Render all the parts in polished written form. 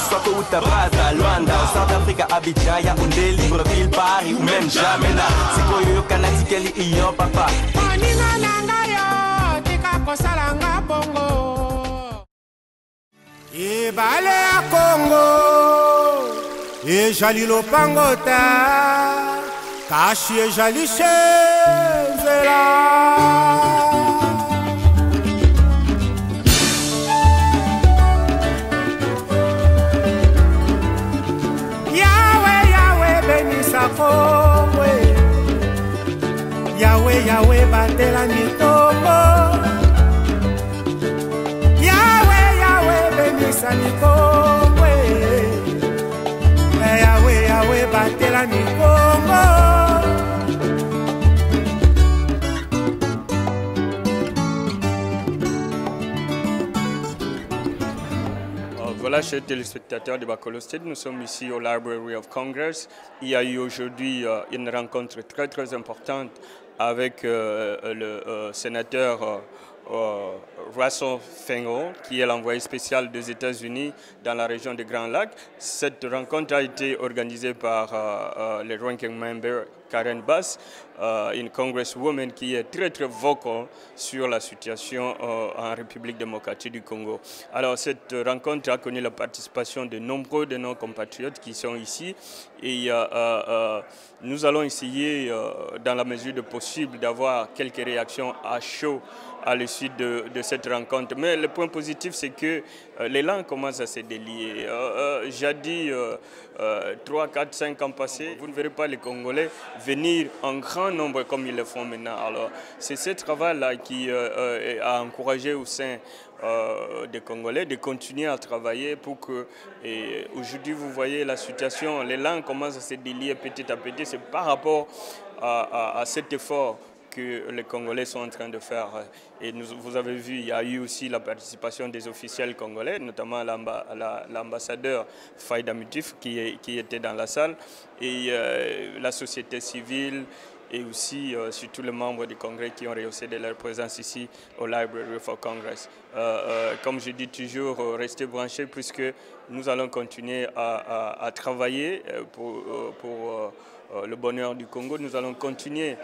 Soit au Utabraza, Luanda, South Africa, Abidjan, Yaoundé, Libreville, Paris ou même Jamena. C'est quoi yo Kanati Keli Iyo papa. Moninga nanga yo, tika kosalanga bongo. Ebale a Congo, e jali lopangota, kashi e jali shenzela. Yahweh, Yahweh, batela ni Congo. Yahweh, Yahweh, benisa ni Congo. Yahweh, Yahweh, batela ni Congo. Voilà, chers téléspectateurs de Bakolo State, nous sommes ici au Library of Congress. Il y a eu aujourd'hui une rencontre très très importante avec le sénateur Russ Feingold, qui est l'envoyé spécial des États-Unis dans la région des Grands Lacs. Cette rencontre a été organisée par le ranking member Karen Bass, une congresswoman qui est très très vocal sur la situation en République démocratique du Congo. Alors cette rencontre a connu la participation de nombreux de nos compatriotes qui sont ici et nous allons essayer dans la mesure du possible d'avoir quelques réactions à chaud à l'issue de cette rencontre. Mais le point positif, c'est que l'élan commence à se délier. Jadis, 3, 4, 5 ans passés, vous ne verrez pas les Congolais venir en grand nombre comme ils le font maintenant. Alors, c'est ce travail-là qui a encouragé au sein des Congolais de continuer à travailler pour que, aujourd'hui, vous voyez la situation, l'élan commence à se délier petit à petit. C'est par rapport à cet effort que les Congolais sont en train de faire. Et vous avez vu, il y a eu aussi la participation des officiels congolais, notamment l'ambassadeur Faïda Mutif qui était dans la salle, et la société civile, et aussi surtout les membres du Congrès qui ont rehaussé de leur présence ici au Library for Congress. Comme je dis toujours, restez branchés puisque nous allons continuer à travailler pour le bonheur du Congo. Nous allons continuer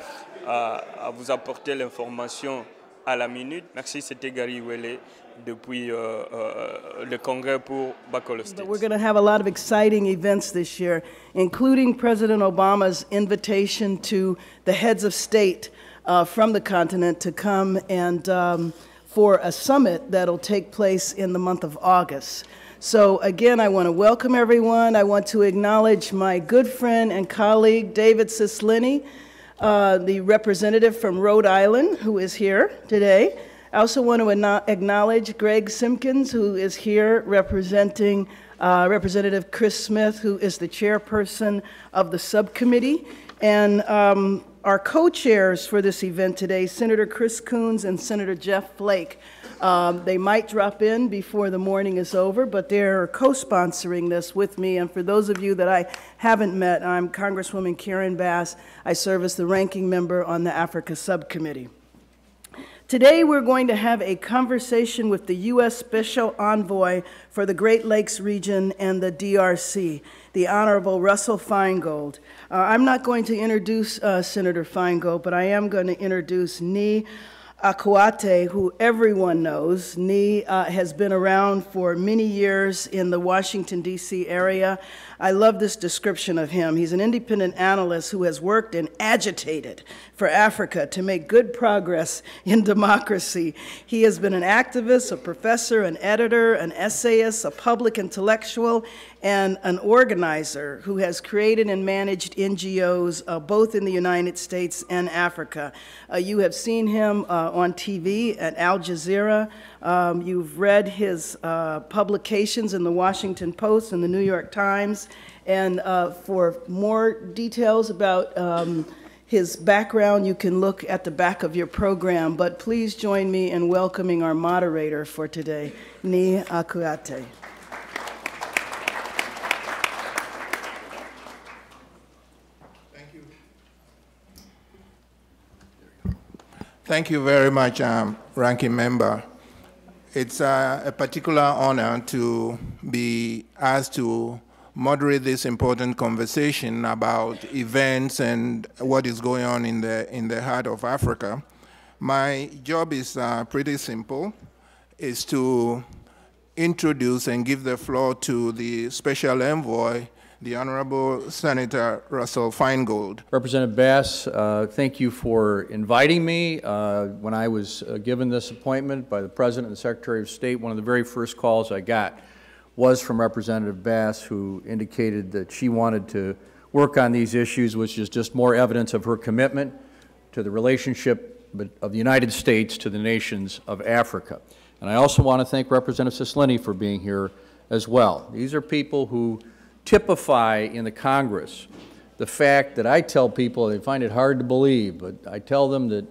à vous apporter l'information à la minute. Merci, c'était Gary Wele depuis le Congrès pour Bakolo State. We're going to have a lot of exciting events this year, including President Obama's invitation to the heads of state from the continent to come and for a summit that'll take place in the month of August. So again, I want to welcome everyone. I want to acknowledge my good friend and colleague, David Cislini, the representative from Rhode Island, who is here today. I also want to acknowledge Greg Simpkins, who is here representing Representative Chris Smith, who is the chairperson of the subcommittee, and our co-chairs for this event today, Senator Chris Coons and Senator Jeff Flake. They might drop in before the morning is over, but they're co-sponsoring this with me. And for those of you that I haven't met, I'm Congresswoman Karen Bass. I serve as the ranking member on the Africa Subcommittee. Today we're going to have a conversation with the U.S. Special Envoy for the Great Lakes region and the DRC, the Honorable Russ Feingold. I'm not going to introduce Senator Feingold, but I am going to introduce Ni Akuate, who everyone knows. Ni has been around for many years in the Washington, D.C. area. I love this description of him. He's an independent analyst who has worked and agitated for Africa to make good progress in democracy. He has been an activist, a professor, an editor, an essayist, a public intellectual, and an organizer who has created and managed NGOs both in the United States and Africa. You have seen him on TV at Al Jazeera. You've read his publications in the Washington Post and the New York Times. And for more details about his background, you can look at the back of your program. But please join me in welcoming our moderator for today, Ni Akuate. Thank you very much, Ranking Member. It's a particular honor to be asked to moderate this important conversation about events and what is going on in the heart of Africa. My job is pretty simple. Is to introduce and give the floor to the Special Envoy, the Honorable Senator Russ Feingold. Representative Bass, thank you for inviting me. When I was given this appointment by the President and the Secretary of State, one of the very first calls I got was from Representative Bass, who indicated that she wanted to work on these issues, which is just more evidence of her commitment to the relationship of the United States to the nations of Africa. And I also want to thank Representative Cislini for being here as well. These are people who typify in the Congress the fact that I tell people, they find it hard to believe, but I tell them that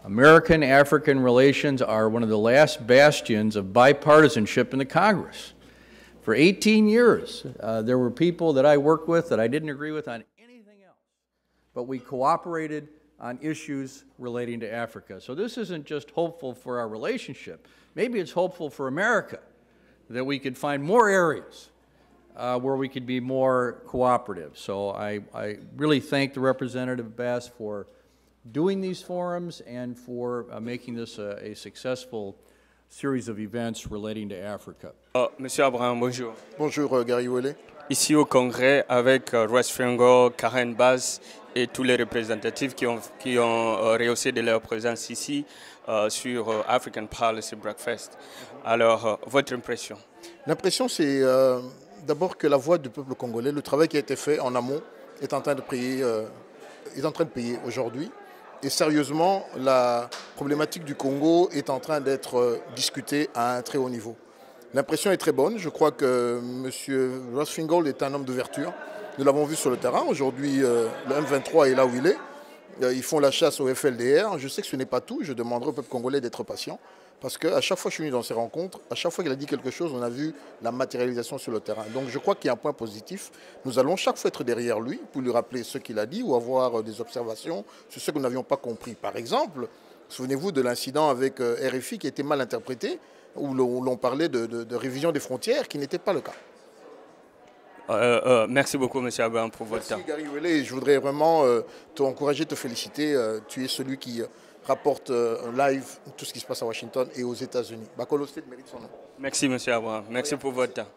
American-African relations are one of the last bastions of bipartisanship in the Congress. For 18 years, there were people that I worked with that I didn't agree with on anything else, but we cooperated on issues relating to Africa. So this isn't just hopeful for our relationship. Maybe it's hopeful for America that we could find more areas where we could be more cooperative. So I really thank the Representative Bass for doing these forums and for making this a successful series of events relating to Africa. Monsieur Abraham, bonjour. Bonjour Gary Ouellet. Ici au Congrès avec Russ Feingold, Karen Bass et tous les représentatifs qui ont rehaussé de leur présence ici sur African Policy Breakfast. Alors, votre impression? L'impression, c'est d'abord que la voix du peuple congolais, le travail qui a été fait en amont, est en train de payer aujourd'hui. Et sérieusement, la problématique du Congo est en train d'être discutée à un très haut niveau. L'impression est très bonne. Je crois que M. Russ Feingold est un homme d'ouverture. Nous l'avons vu sur le terrain. Aujourd'hui, le M23 est là où il est. Ils font la chasse au FLDR. Je sais que ce n'est pas tout. Je demanderai au peuple congolais d'être patient. Parce qu'à chaque fois que je suis venu dans ces rencontres, à chaque fois qu'il a dit quelque chose, on a vu la matérialisation sur le terrain. Donc je crois qu'il y a un point positif. Nous allons chaque fois être derrière lui pour lui rappeler ce qu'il a dit ou avoir des observations sur ce que nous n'avions pas compris. Par exemple, souvenez-vous de l'incident avec RFI qui a été mal interprété, où l'on parlait de révision des frontières, qui n'était pas le cas. Merci beaucoup, M. Abraham, pour votre temps. Merci, Gary Ouellet. Je voudrais vraiment t'encourager, te féliciter. Tu es celui qui rapporte live tout ce qui se passe à Washington et aux États-Unis. Bacolo State mérite son nom. Merci, M. Abraham. Merci pour votre temps.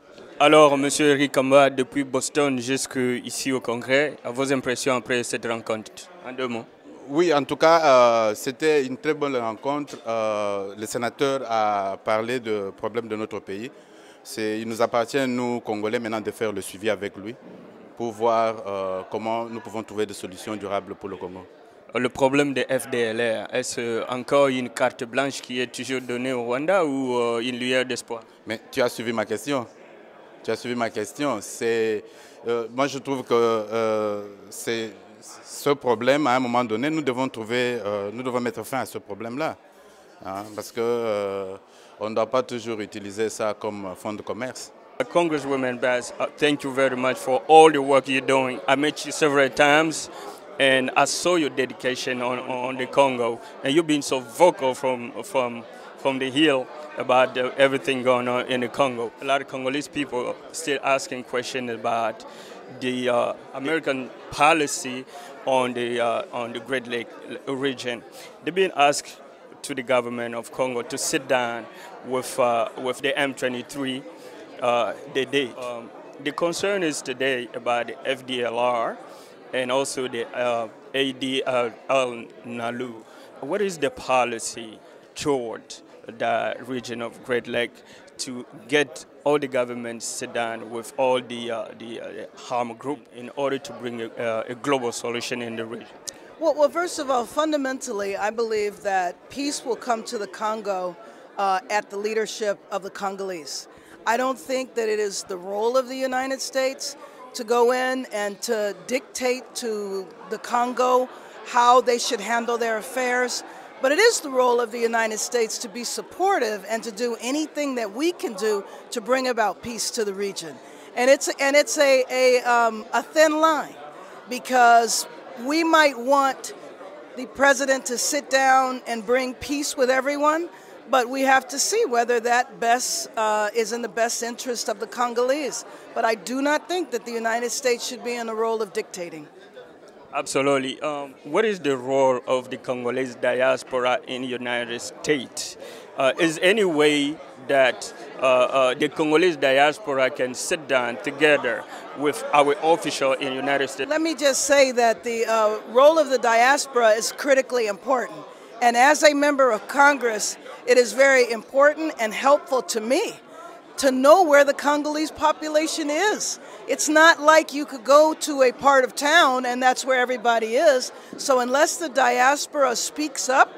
Alors, M. Eric Kamba, depuis Boston jusqu'ici au Congrès, vos impressions après cette rencontre, en 2 mots? Oui, en tout cas, c'était une très bonne rencontre. Le sénateur a parlé de problèmes de notre pays. Il nous appartient, nous, Congolais, maintenant de faire le suivi avec lui pour voir comment nous pouvons trouver des solutions durables pour le Congo. Le problème des FDLR, est-ce encore une carte blanche qui est toujours donnée au Rwanda ou une lueur d'espoir? Mais tu as suivi ma question. Tu as suivi ma question. Moi, je trouve que c'est ce problème, à un moment donné, nous devons mettre fin à ce problème-là. Hein, parce qu'on ne doit pas toujours utiliser ça comme fonds de commerce. Congresswoman Bass, thank you very much for all the work you're doing. I met you several times and I saw your dedication on the Congo. And you've been so vocal from the Hill about everything going on in the Congo. A lot of Congolese people are still asking questions about the American policy on the Great Lake region. They've been asked to the government of Congo to sit down with the M23. They did. The concern is today about the FDLR and also the ADL-NALU. What is the policy toward the region of Great Lake to get all the governments sit down with all the harm group in order to bring a global solution in the region? Well, first of all, fundamentally, I believe that peace will come to the Congo at the leadership of the Congolese. I don't think that it is the role of the United States to go in and to dictate to the Congo how they should handle their affairs, but it is the role of the United States to be supportive and to do anything that we can do to bring about peace to the region. And it's a thin line, because we might want the president to sit down and bring peace with everyone, But we have to see whether that is in the best interest of the Congolese. But I do not think that the United States should be in the role of dictating. Absolutely. What is the role of the Congolese diaspora in the United States? Is any way that the Congolese diaspora can sit down together with our official in the United States? Let me just say that the role of the diaspora is critically important. And as a member of Congress, it is very important and helpful to me to know where the Congolese population is. It's not like you could go to a part of town and that's where everybody is. So unless the diaspora speaks up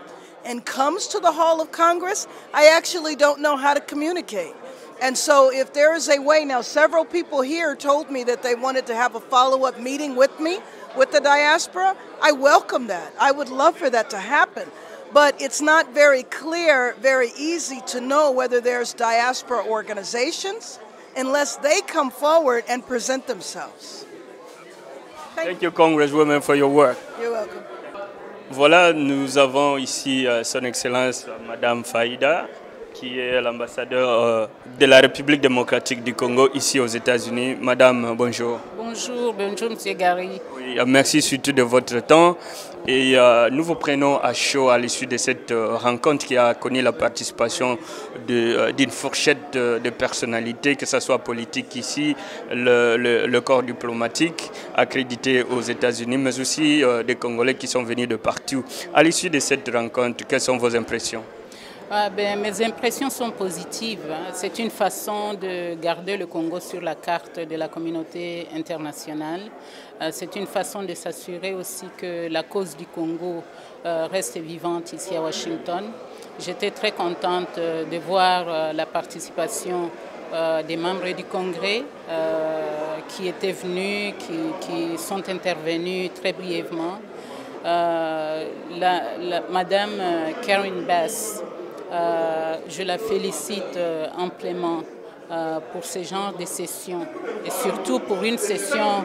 and comes to the Hall of Congress, I actually don't know how to communicate. And so if there is a way, now several people here told me that they wanted to have a follow-up meeting with me, with the diaspora. I welcome that. I would love for that to happen. But it's not very clear, very easy to know whether there's diaspora organizations unless they come forward and present themselves. Thank you, Congresswoman, for your work. You're welcome. Voilà, nous avons ici Son Excellence Madame Faïda, qui est l'ambassadeur de la République démocratique du Congo ici aux États-Unis. Madame, bonjour. Bonjour, bonjour Monsieur Gary. Oui, merci surtout de votre temps. Et nous vous prenons à chaud à l'issue de cette rencontre qui a connu la participation d'une fourchette de personnalités, que ce soit politique ici, le corps diplomatique accrédité aux États-Unis, mais aussi des Congolais qui sont venus de partout. À l'issue de cette rencontre, quelles sont vos impressions? Mes impressions sont positives. C'est une façon de garder le Congo sur la carte de la communauté internationale. C'est une façon de s'assurer aussi que la cause du Congo reste vivante ici à Washington. J'étais très contente de voir la participation des membres du Congrès qui étaient venus, qui sont intervenus très brièvement. Madame Karen Bass, je la félicite amplement pour ce genre de session et surtout pour une session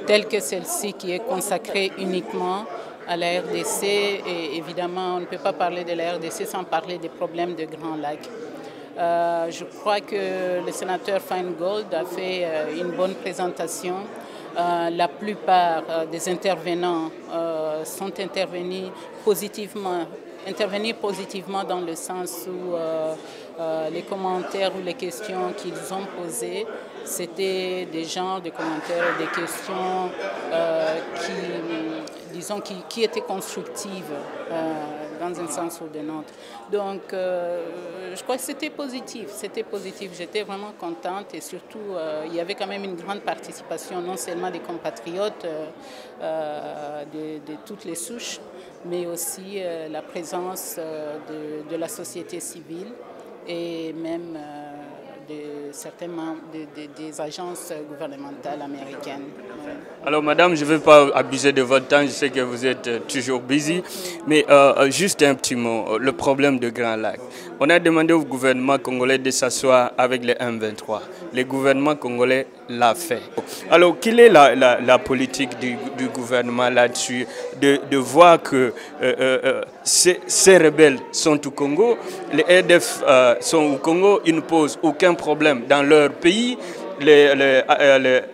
telle que celle-ci qui est consacrée uniquement à la RDC et évidemment on ne peut pas parler de la RDC sans parler des problèmes de Grand Lac. Je crois que le sénateur Feingold a fait une bonne présentation. La plupart des intervenants sont intervenus positivement dans le sens où les commentaires ou les questions qu'ils ont posées, c'était des genres de commentaires, des questions qui étaient constructives dans un sens ou d'un autre. Donc, je crois que c'était positif. J'étais vraiment contente et surtout, il y avait quand même une grande participation, non seulement des compatriotes de toutes les souches, mais aussi la présence de la société civile et même certains membres des agences gouvernementales américaines. Alors madame, je ne veux pas abuser de votre temps, je sais que vous êtes toujours busy, mais juste un petit mot, le problème de Grand Lac. On a demandé au gouvernement congolais de s'asseoir avec les M23. Le gouvernement congolais l'a fait. Alors, quelle est la politique du gouvernement là-dessus, de voir que ces rebelles sont au Congo, les RDF sont au Congo, ils ne posent aucun problème dans leur pays, les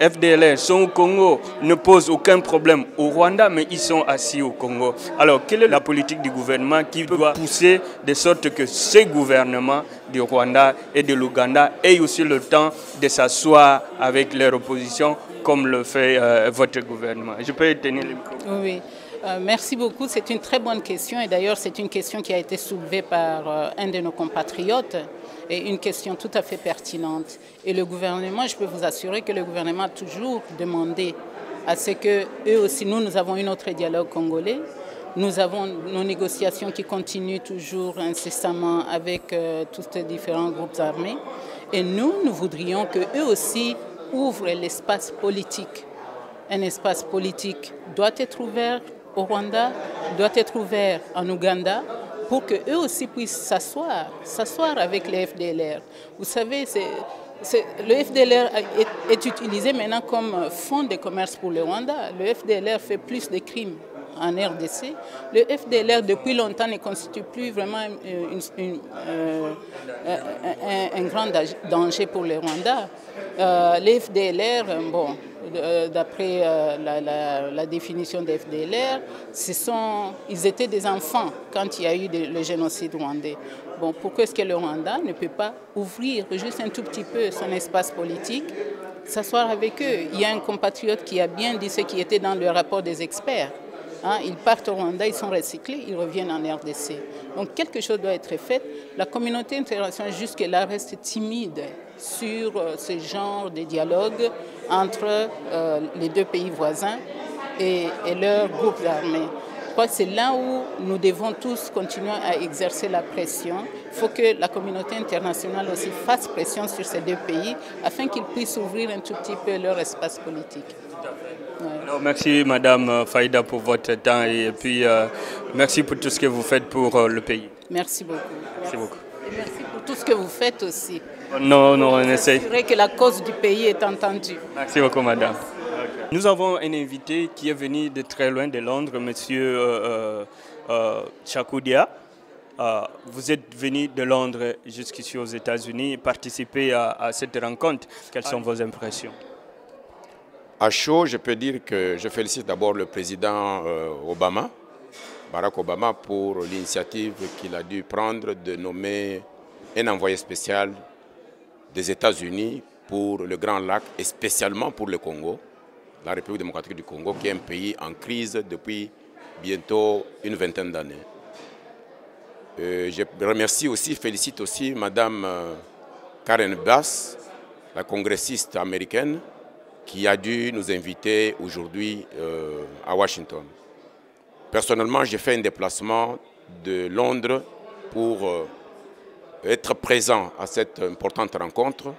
FDLR sont au Congo, ne posent aucun problème au Rwanda, mais ils sont assis au Congo. Alors, quelle est la politique du gouvernement qui doit pousser de sorte que ces gouvernements du Rwanda et de l'Ouganda aient aussi le temps de s'asseoir avec leur opposition, comme le fait votre gouvernement? Je peux tenir le micro. Oui. Merci beaucoup. C'est une très bonne question et d'ailleurs c'est une question qui a été soulevée par un de nos compatriotes et une question tout à fait pertinente. Et le gouvernement, je peux vous assurer que le gouvernement a toujours demandé à ce que eux aussi, nous avons un autre dialogue congolais, nous avons nos négociations qui continuent toujours incessamment avec tous les différents groupes armés et nous voudrions qu'eux aussi ouvrent l'espace politique. Un espace politique doit être ouvert au Rwanda, doit être ouvert en Ouganda, pour qu'eux aussi puissent s'asseoir avec les FDLR. Vous savez, le FDLR est utilisé maintenant comme fonds de commerce pour le Rwanda. Le FDLR fait plus de crimes en RDC. Le FDLR, depuis longtemps, ne constitue plus vraiment un grand danger pour le Rwanda. Les FDLR, bon, d'après la définition des FDLR, ils étaient des enfants quand il y a eu le génocide rwandais. Bon, pourquoi est-ce que le Rwanda ne peut pas ouvrir juste un tout petit peu son espace politique, s'asseoir avec eux? Il y a un compatriote qui a bien dit ce qui était dans le rapport des experts. Hein, ils partent au Rwanda, ils sont recyclés, ils reviennent en RDC. Donc quelque chose doit être fait. La communauté internationale jusque-là reste timide sur ce genre de dialogue entre les deux pays voisins et leurs groupes armés. Je crois que c'est là où nous devons tous continuer à exercer la pression. Il faut que la communauté internationale aussi fasse pression sur ces deux pays afin qu'ils puissent ouvrir un tout petit peu leur espace politique. Ouais. Alors, merci Madame Faïda pour votre temps et puis merci pour tout ce que vous faites pour le pays. Merci beaucoup. Merci beaucoup. Et merci pour tout ce que vous faites aussi. Non, on essaie. C'est vrai que la cause du pays est entendue. Merci beaucoup Madame. Nous avons un invité qui est venu de très loin de Londres, Monsieur Chakoudia. Vous êtes venu de Londres jusqu'ici aux États-Unis participer à cette rencontre. Quelles sont vos impressions? À chaud, je peux dire que je félicite d'abord le président Barack Obama, pour l'initiative qu'il a dû prendre de nommer un envoyé spécial des États-Unis pour le Grand Lac et spécialement pour le Congo, la République démocratique du Congo, qui est un pays en crise depuis bientôt une vingtaine d'années. Je remercie aussi, félicite aussi Madame Karen Bass, la congressiste américaine, qui a dû nous inviter aujourd'hui à Washington. Personnellement, j'ai fait un déplacement de Londres pour être présent à cette importante rencontre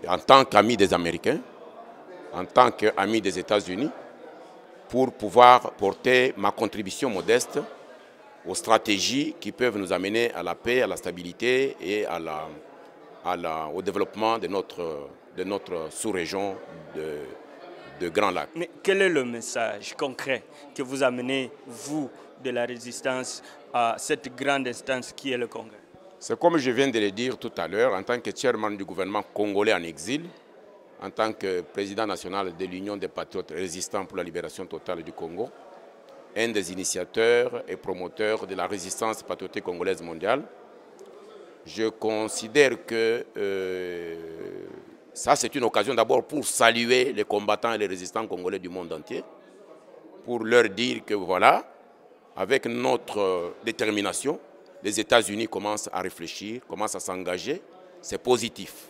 en tant qu'ami des Américains, en tant qu'ami des États-Unis, pour pouvoir porter ma contribution modeste aux stratégies qui peuvent nous amener à la paix, à la stabilité et au développement de notre sous-région de Grand Lac. Mais quel est le message concret que vous amenez, vous, de la résistance à cette grande instance qui est le Congrès? C'est comme je viens de le dire tout à l'heure, en tant que chairman du gouvernement congolais en exil, en tant que président national de l'Union des patriotes résistants pour la libération totale du Congo, un des initiateurs et promoteurs de la résistance patriotique congolaise mondiale, je considère que ça, c'est une occasion d'abord pour saluer les combattants et les résistants congolais du monde entier, pour leur dire que voilà, avec notre détermination, les États-Unis commencent à réfléchir, commencent à s'engager, c'est positif.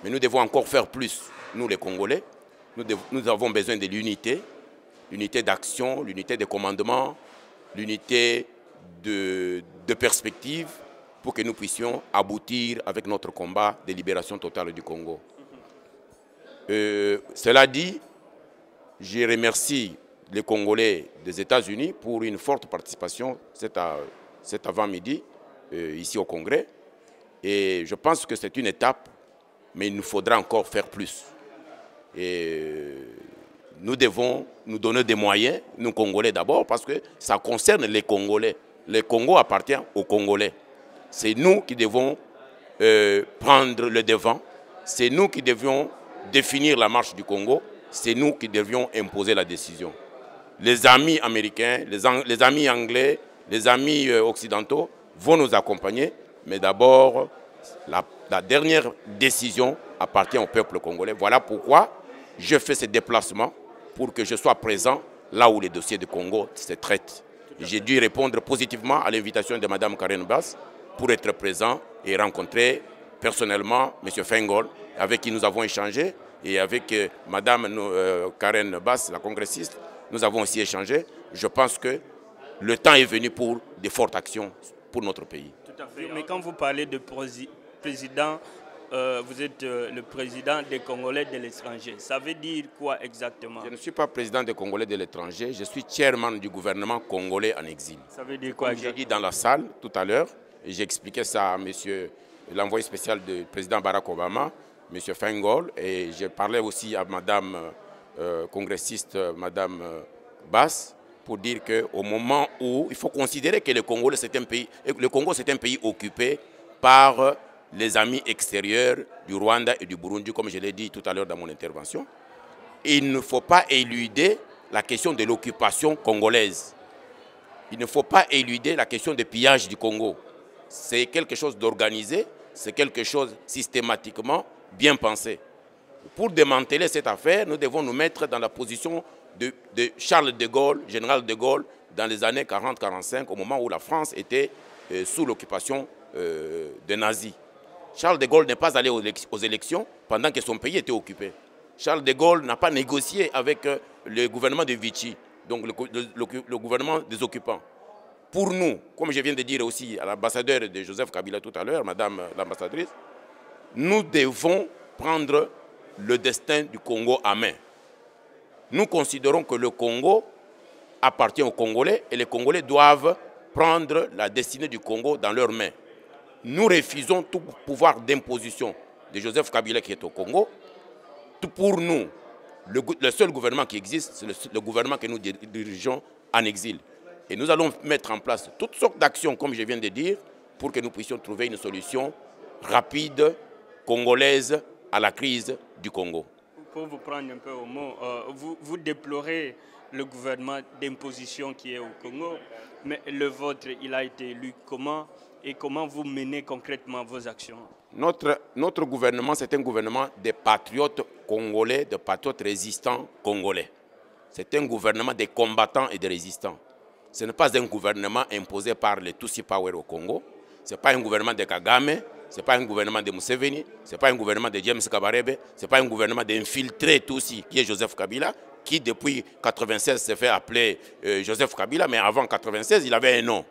Mais nous devons encore faire plus, nous les Congolais. Nous avons besoin de l'unité, l'unité d'action, l'unité de commandement, l'unité de perspective, pour que nous puissions aboutir avec notre combat de libération totale du Congo. Cela dit, je remercie les Congolais des États-Unis pour une forte participation cet avant-midi ici au Congrès. Et je pense que c'est une étape, mais il nous faudra encore faire plus. Et nous devons nous donner des moyens, nous Congolais d'abord, parce que ça concerne les Congolais. Le Congo appartient aux Congolais. C'est nous qui devons prendre le devant. C'est nous qui devions définir la marche du Congo. C'est nous qui devions imposer la décision. Les amis américains, les amis anglais, les amis occidentaux vont nous accompagner. Mais d'abord, la dernière décision appartient au peuple congolais. Voilà pourquoi je fais ce déplacement pour que je sois présent là où les dossiers du Congo se traitent. J'ai dû répondre positivement à l'invitation de Mme Karen Bass pour être présent et rencontrer personnellement M. Feingold, avec qui nous avons échangé, et avec Mme Karen Bass, la congressiste, nous avons aussi échangé. Je pense que le temps est venu pour de fortes actions pour notre pays. Tout à fait. Mais quand vous parlez de président, vous êtes le président des Congolais de l'étranger. Ça veut dire quoi exactement? Je ne suis pas président des Congolais de l'étranger, je suis chairman du gouvernement congolais en exil. Ça veut dire quoi exactement? J'ai dit dans la salle tout à l'heure, et j'ai expliqué ça à monsieur l'envoyé spécial du président Barack Obama, M. Feingold, et j'ai parlé aussi à Madame congressiste, Madame Bass, pour dire qu'au moment où il faut considérer que le Congo c'est un pays occupé par les amis extérieurs du Rwanda et du Burundi, comme je l'ai dit tout à l'heure dans mon intervention. Il ne faut pas éluder la question de l'occupation congolaise. Il ne faut pas éluder la question du pillage du Congo. C'est quelque chose d'organisé, c'est quelque chose systématiquement bien pensé. Pour démanteler cette affaire, nous devons nous mettre dans la position de Charles de Gaulle, général de Gaulle, dans les années 40-45, au moment où la France était sous l'occupation des nazis. Charles de Gaulle n'est pas allé aux élections pendant que son pays était occupé. Charles de Gaulle n'a pas négocié avec le gouvernement de Vichy, donc le gouvernement des occupants. Pour nous, comme je viens de dire aussi à l'ambassadeur de Joseph Kabila tout à l'heure, madame l'ambassadrice, nous devons prendre le destin du Congo à main. Nous considérons que le Congo appartient aux Congolais et les Congolais doivent prendre la destinée du Congo dans leurs mains. Nous refusons tout pouvoir d'imposition de Joseph Kabila qui est au Congo. Pour nous, le seul gouvernement qui existe, c'est le gouvernement que nous dirigeons en exil. Et nous allons mettre en place toutes sortes d'actions, comme je viens de dire, pour que nous puissions trouver une solution rapide, congolaise, à la crise du Congo. Pour vous prendre un peu au mot, vous déplorez le gouvernement d'imposition qui est au Congo, mais le vôtre, il a été élu comment et comment vous menez concrètement vos actions? Notre gouvernement, c'est un gouvernement des patriotes congolais, de patriotes résistants congolais. C'est un gouvernement des combattants et des résistants. Ce n'est pas un gouvernement imposé par les Tutsi Power au Congo. Ce n'est pas un gouvernement de Kagame, ce n'est pas un gouvernement de Museveni, ce n'est pas un gouvernement de James Kabarebe, ce n'est pas un gouvernement d'infiltré Tutsi qui est Joseph Kabila, qui depuis 1996 s'est fait appeler Joseph Kabila, mais avant 1996, il avait un nom.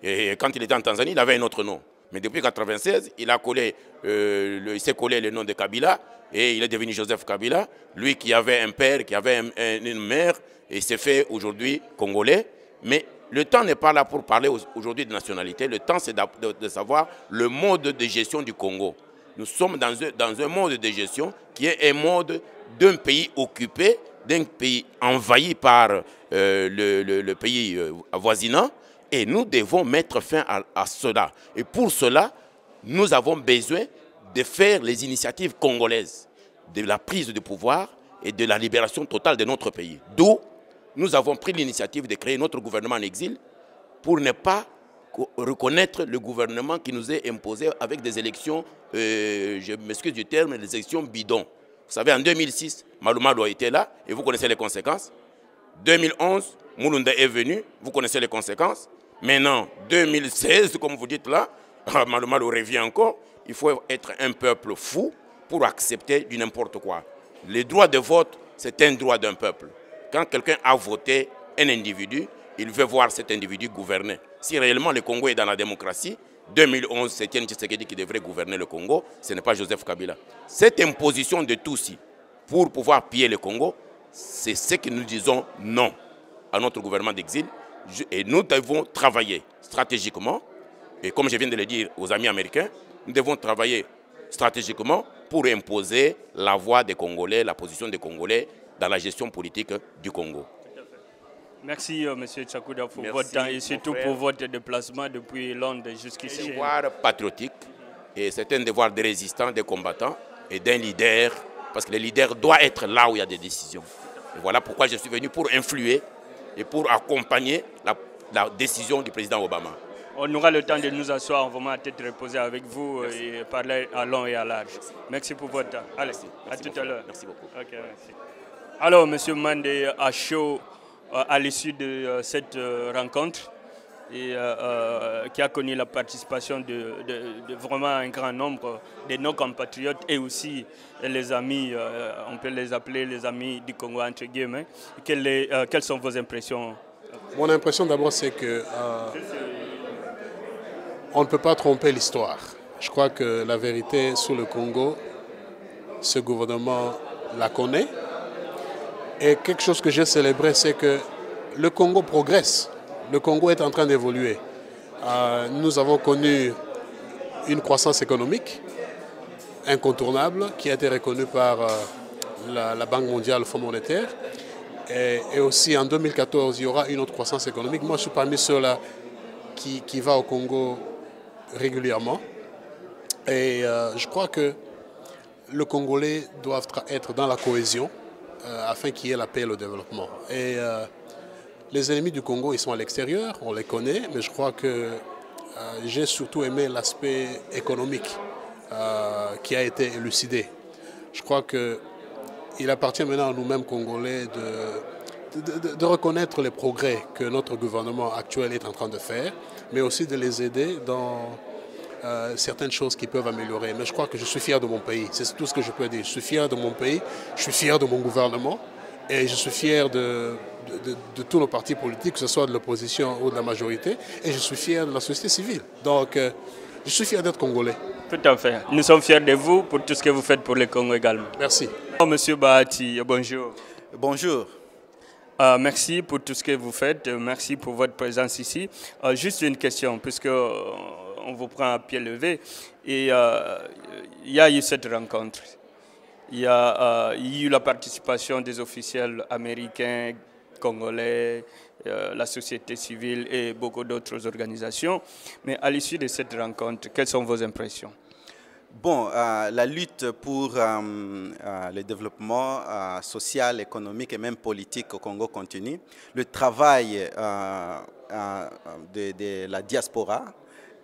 Et quand il était en Tanzanie, il avait un autre nom. Mais depuis 1996, il s'est collé le nom de Kabila et il est devenu Joseph Kabila. Lui qui avait un père, qui avait une mère, et il s'est fait aujourd'hui congolais. Mais le temps n'est pas là pour parler aujourd'hui de nationalité. Le temps, c'est de savoir le mode de gestion du Congo. Nous sommes dans un mode de gestion qui est un mode d'un pays occupé, d'un pays envahi par le pays voisinant. Et nous devons mettre fin à cela. Et pour cela, nous avons besoin de faire les initiatives congolaises, de la prise de pouvoir et de la libération totale de notre pays. D'où nous avons pris l'initiative de créer notre gouvernement en exil pour ne pas reconnaître le gouvernement qui nous est imposé avec des élections, je m'excuse du terme, des élections bidons. Vous savez, en 2006, Malou Malou a été là et vous connaissez les conséquences. 2011, Mulunda est venu, vous connaissez les conséquences. Maintenant, 2016, comme vous dites là, Malou Malou revient encore. Il faut être un peuple fou pour accepter du n'importe quoi. Le droit de vote, c'est un droit d'un peuple. Quand quelqu'un a voté un individu, il veut voir cet individu gouverner. Si réellement le Congo est dans la démocratie, 2011, c'est Etienne Tshisekedi qui devrait gouverner le Congo, ce n'est pas Joseph Kabila. Cette imposition de Tutsi pour pouvoir piller le Congo, c'est ce que nous disons non à notre gouvernement d'exil. Et nous devons travailler stratégiquement, et comme je viens de le dire aux amis américains, nous devons travailler stratégiquement pour imposer la voix des Congolais, la position des Congolais dans la gestion politique du Congo. Merci M. Tchakouda pour votre temps et surtout pour votre déplacement depuis Londres jusqu'ici. C'est un devoir patriotique et c'est un devoir des résistants, des combattants et d'un leader, parce que le leader doit être là où il y a des décisions. Et voilà pourquoi je suis venu pour influer et pour accompagner la décision du président Obama. On aura le temps de nous asseoir vraiment à tête reposée avec vous. Merci. Et parler à long et à large. Merci pour votre temps. Allez, merci à tout à l'heure. Merci beaucoup. Okay, merci. Alors, M. Mandé a chaud à l'issue de cette rencontre et, qui a connu la participation de vraiment un grand nombre de nos compatriotes et aussi les amis, on peut les appeler les amis du Congo entre guillemets. Quelles sont vos impressions? Mon impression d'abord c'est que on ne peut pas tromper l'histoire. Je crois que la vérité sur le Congo, ce gouvernement la connaît. Et quelque chose que j'ai célébré, c'est que le Congo progresse. Le Congo est en train d'évoluer. Nous avons connu une croissance économique incontournable qui a été reconnue par la Banque mondiale, le Fonds monétaire. Et aussi en 2014, il y aura une autre croissance économique. Moi, je suis parmi ceux-là qui va au Congo régulièrement. Et je crois que le Congolais doit être dans la cohésion afin qu'il y ait la paix et le développement. Et les ennemis du Congo, ils sont à l'extérieur, on les connaît, mais je crois que j'ai surtout aimé l'aspect économique qui a été élucidé. Je crois qu'il appartient maintenant à nous-mêmes Congolais de reconnaître les progrès que notre gouvernement actuel est en train de faire, mais aussi de les aider dans certaines choses qui peuvent améliorer. Mais je crois que je suis fier de mon pays, c'est tout ce que je peux dire. Je suis fier de mon pays, je suis fier de mon gouvernement et je suis fier de tous nos partis politiques, que ce soit de l'opposition ou de la majorité, et je suis fier de la société civile. Donc, je suis fier d'être Congolais. Tout à fait. Nous sommes fiers de vous pour tout ce que vous faites pour le Congo également. Merci. Monsieur Bahati, bonjour. Bonjour. Merci pour tout ce que vous faites. Merci pour votre présence ici. Juste une question, puisque on vous prend à pied levé. Et il y a eu cette rencontre. Il y a eu la participation des officiels américains, congolais, la société civile et beaucoup d'autres organisations. Mais à l'issue de cette rencontre, quelles sont vos impressions? Bon, la lutte pour le développement social, économique et même politique au Congo continue. Le travail de la diaspora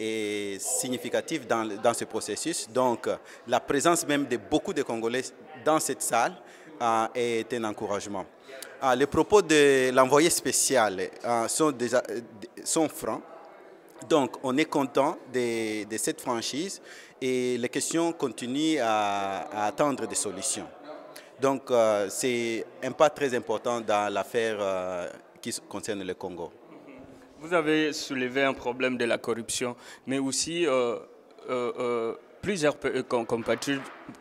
est significatif dans ce processus. Donc, la présence même de beaucoup de Congolais dans cette salle est un encouragement. Les propos de l'envoyé spécial sont francs. Donc, on est content de cette franchise et les questions continuent à attendre des solutions. Donc, c'est un pas très important dans l'affaire qui concerne le Congo. Vous avez soulevé un problème de la corruption, mais aussi plusieurs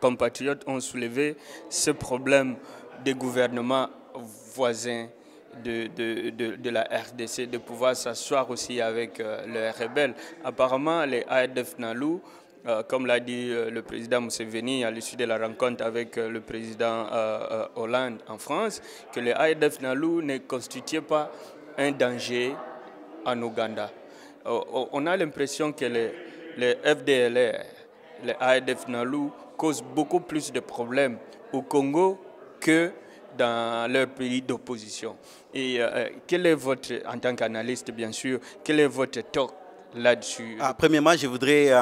compatriotes ont soulevé ce problème des gouvernements voisins de la RDC, de pouvoir s'asseoir aussi avec les rebelles. Apparemment, les ADF Nalou, comme l'a dit le président Museveni à l'issue de la rencontre avec le président Hollande en France, que les ADF Nalou ne constituaient pas un danger en Ouganda. On a l'impression que les FDLR, les ADF Nalou, causent beaucoup plus de problèmes au Congo que dans leur pays d'opposition. Et quel est votre, en tant qu'analyste bien sûr, quel est votre talk là-dessus? Premièrement, je voudrais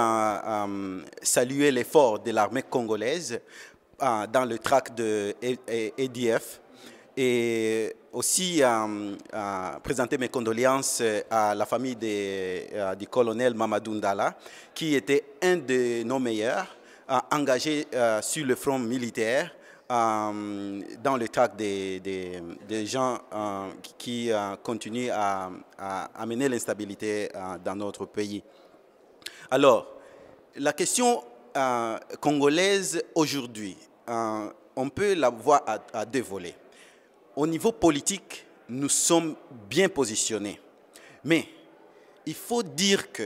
saluer l'effort de l'armée congolaise dans le tract de EDF et aussi présenter mes condoléances à la famille du colonel Mamadou Ndala, qui était un de nos meilleurs, engagé sur le front militaire, dans le tract des gens qui continuent à amener l'instabilité dans notre pays. Alors, la question congolaise aujourd'hui, on peut la voir à deux volets. Au niveau politique, nous sommes bien positionnés. Mais il faut dire que